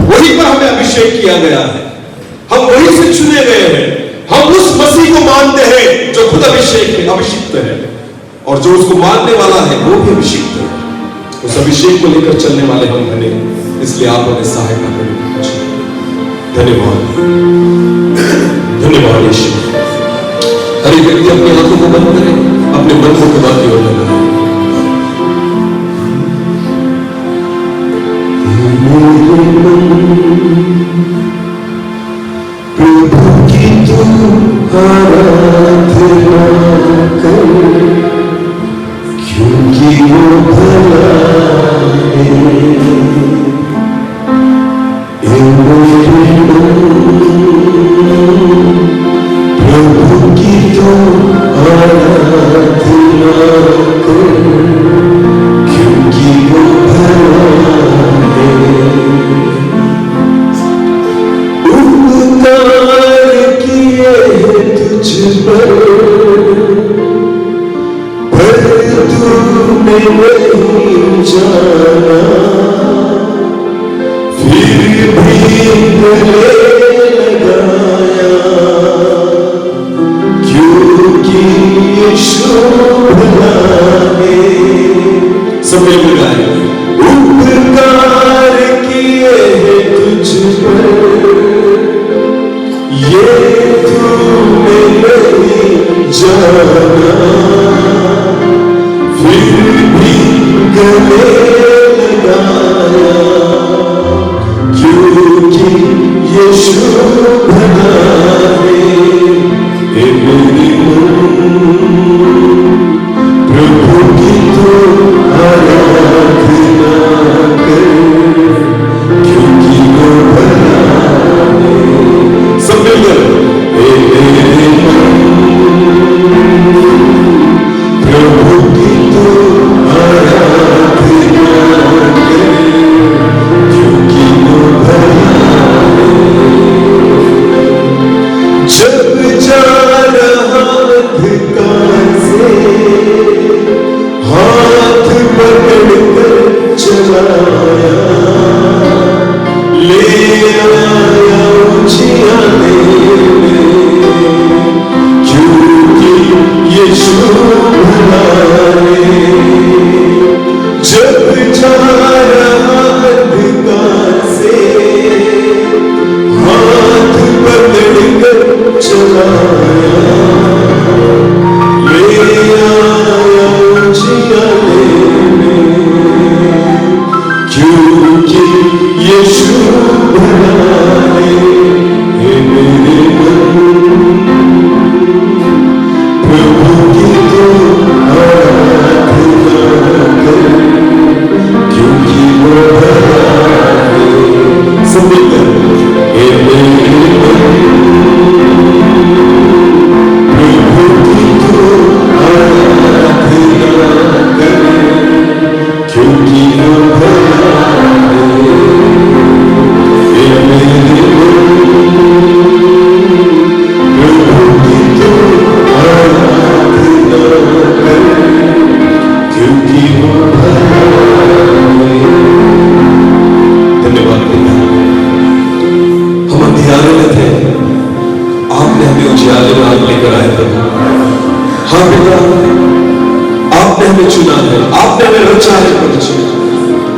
वहीं पर हमें अभिषेक किया गया है। हम वहीं से चुने गए हैं। हम उस मसीह को मानते हैं जो खुद अभिषिक्त है, और जो उसको मानने वाला है वो भी अभिषिक्त है। उस अभिषेक को लेकर चलने वाले हम बने। इसलिए आप हमें सहायता करें। धन्यवाद, धन्यवाद यीशु। हर एक व्यक्ति अपनी आंखों को बंद करे, अपने मन को खुदा की ओर लगाए। प्रभु की तू आराधना कर, क्योंकि वो भला है। प्रभु की तू आराधना कर, क्योंकि वो भला है। उपकार किए तुझ पर तूने नहीं जाना, फिर भी गले लगाया, क्योंकि यीशु भला है। सब मिलकर गाएं। उपकार किए तुझ पर ये तूने नहीं जाना, फिर भी गले लगाया, क्योंकि यीशु भला है। ए मेरी प्रभु की तो आराधना कर, क्योंकि वो भला है। सब मिलकर ए मेरे प्रभु की तो आराधना कर, क्योंकि वो भला है। जब जा रहा अंधकार से हाथ पकड़ कर चलाया, ले आया उजियारे में, क्योंकि यीशु भला है। जब जा रहा अंधकार से हाथ पकड़ कर चलाया, ले आया उजियारे में, क्योंकि यीशु भला है। हे मेरे प्रभु की तो आराधना कर, क्योंकि वो भला है। सब मिलकर हे मेरे प्रभु की तो आराधना कर, क्योंकि वो भला है। हे मेरे प्रभु की तो आराधना कर, क्योंकि वो भला है। धन्यवाद पिता। हम अंधियारे में थे, आपने हमें उजियारे में आप लेकर आए प्रभु। हाँ पिता, आपने हमें चुना है, आपने हमें रचा है प्रभु।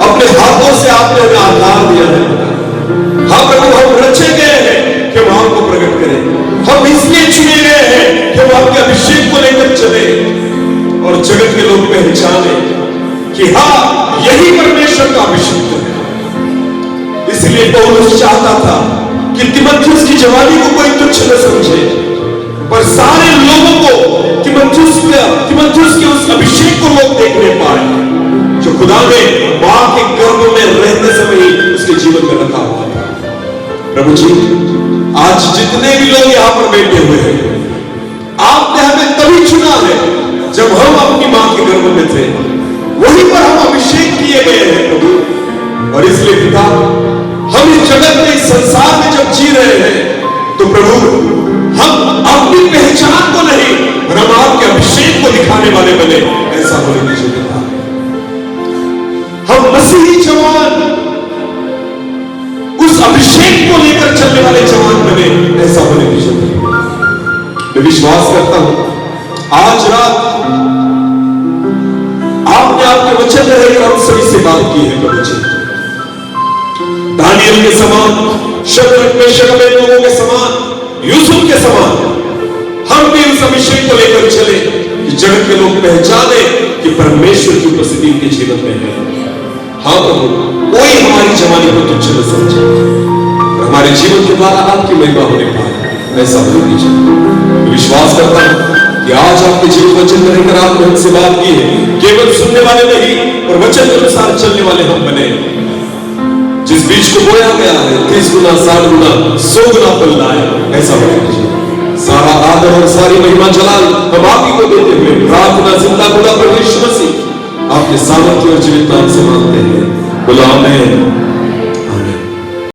अपने हाथों से आपने हमें आधार दिया है। हाँ प्रभु, हम रचे गए हैं कि हम आपको प्रकट करें। हम इसलिए चुने गए हैं कि हम आपके अभिषेक को लेकर चले और जगत के लोग पहचाने कि हाँ, यही परमेश्वर का अभिषेक है। इसलिए पौलुस चाहता था कि तीमुथियुस की जवानी को कोई तुच्छ न समझे, पर सारे लोगों को कि मंजूस के उस अभिषेक को लोग देखने पाए जो खुदा ने मां के गर्भ में रहते समय ही उसके जीवन में रखा हुआ था। प्रभु जी, आज जितने भी लोग यहां पर बैठे हुए हैं, आपने हमें तभी चुना है जब हम अपनी मां के गर्भ में थे, वहीं पर हम अभिषेक किए गए हैं प्रभु। और इसलिए पिता, हम इस जगत में, इस संसार में जब जी रहे हैं, तो प्रभु हम अपनी पहचान को नहीं, पर हम आपके अभिषेक को दिखाने वाले बने। ऐसा होने दीजिए पिता। हम मसीही जवान, उस अभिषेक को लेकर चलने वाले जवान बने। ऐसा होने दीजिए पिता। मैं विश्वास करता हूं आज रात आपने आपके वचन में रहकर हम सभी से बात की है प्रभु जी। दानियल के समान, शद्रक मेशक अबेदनगो के समान, यूसुफ के समान हम भी उस अभिषेक को लेकर चले कि जगत के लोग पहचाने कि परमेश्वर की उपस्थिति इनके जीवन में है। हाँ प्रभु, कोई हमारी जवानी को तुच्छ न समझे और हमारे जीवन के द्वारा आपकी महिमा होने पाए। ऐसा होने दीजिए। विश्वास करता हूं कि आज आपके जीवन वचन में रहकर आपने हमसे बात की है। केवल सुनने वाले नहीं, और वचन के अनुसार चलने वाले हम बने। जिस बीज को बोया गया है 30 गुना, 60 गुना, 100 गुना फल लाए। ऐसा होने दीजिए। सारा आदर और सारी महिमा जलाल हम आप ही को देते हुए प्रार्थना जिंदा खुदा प्रभु यीशु मसीह आपके सामर्थ्य और जीवित नाम से मांगते हैं। बोलो आमीन।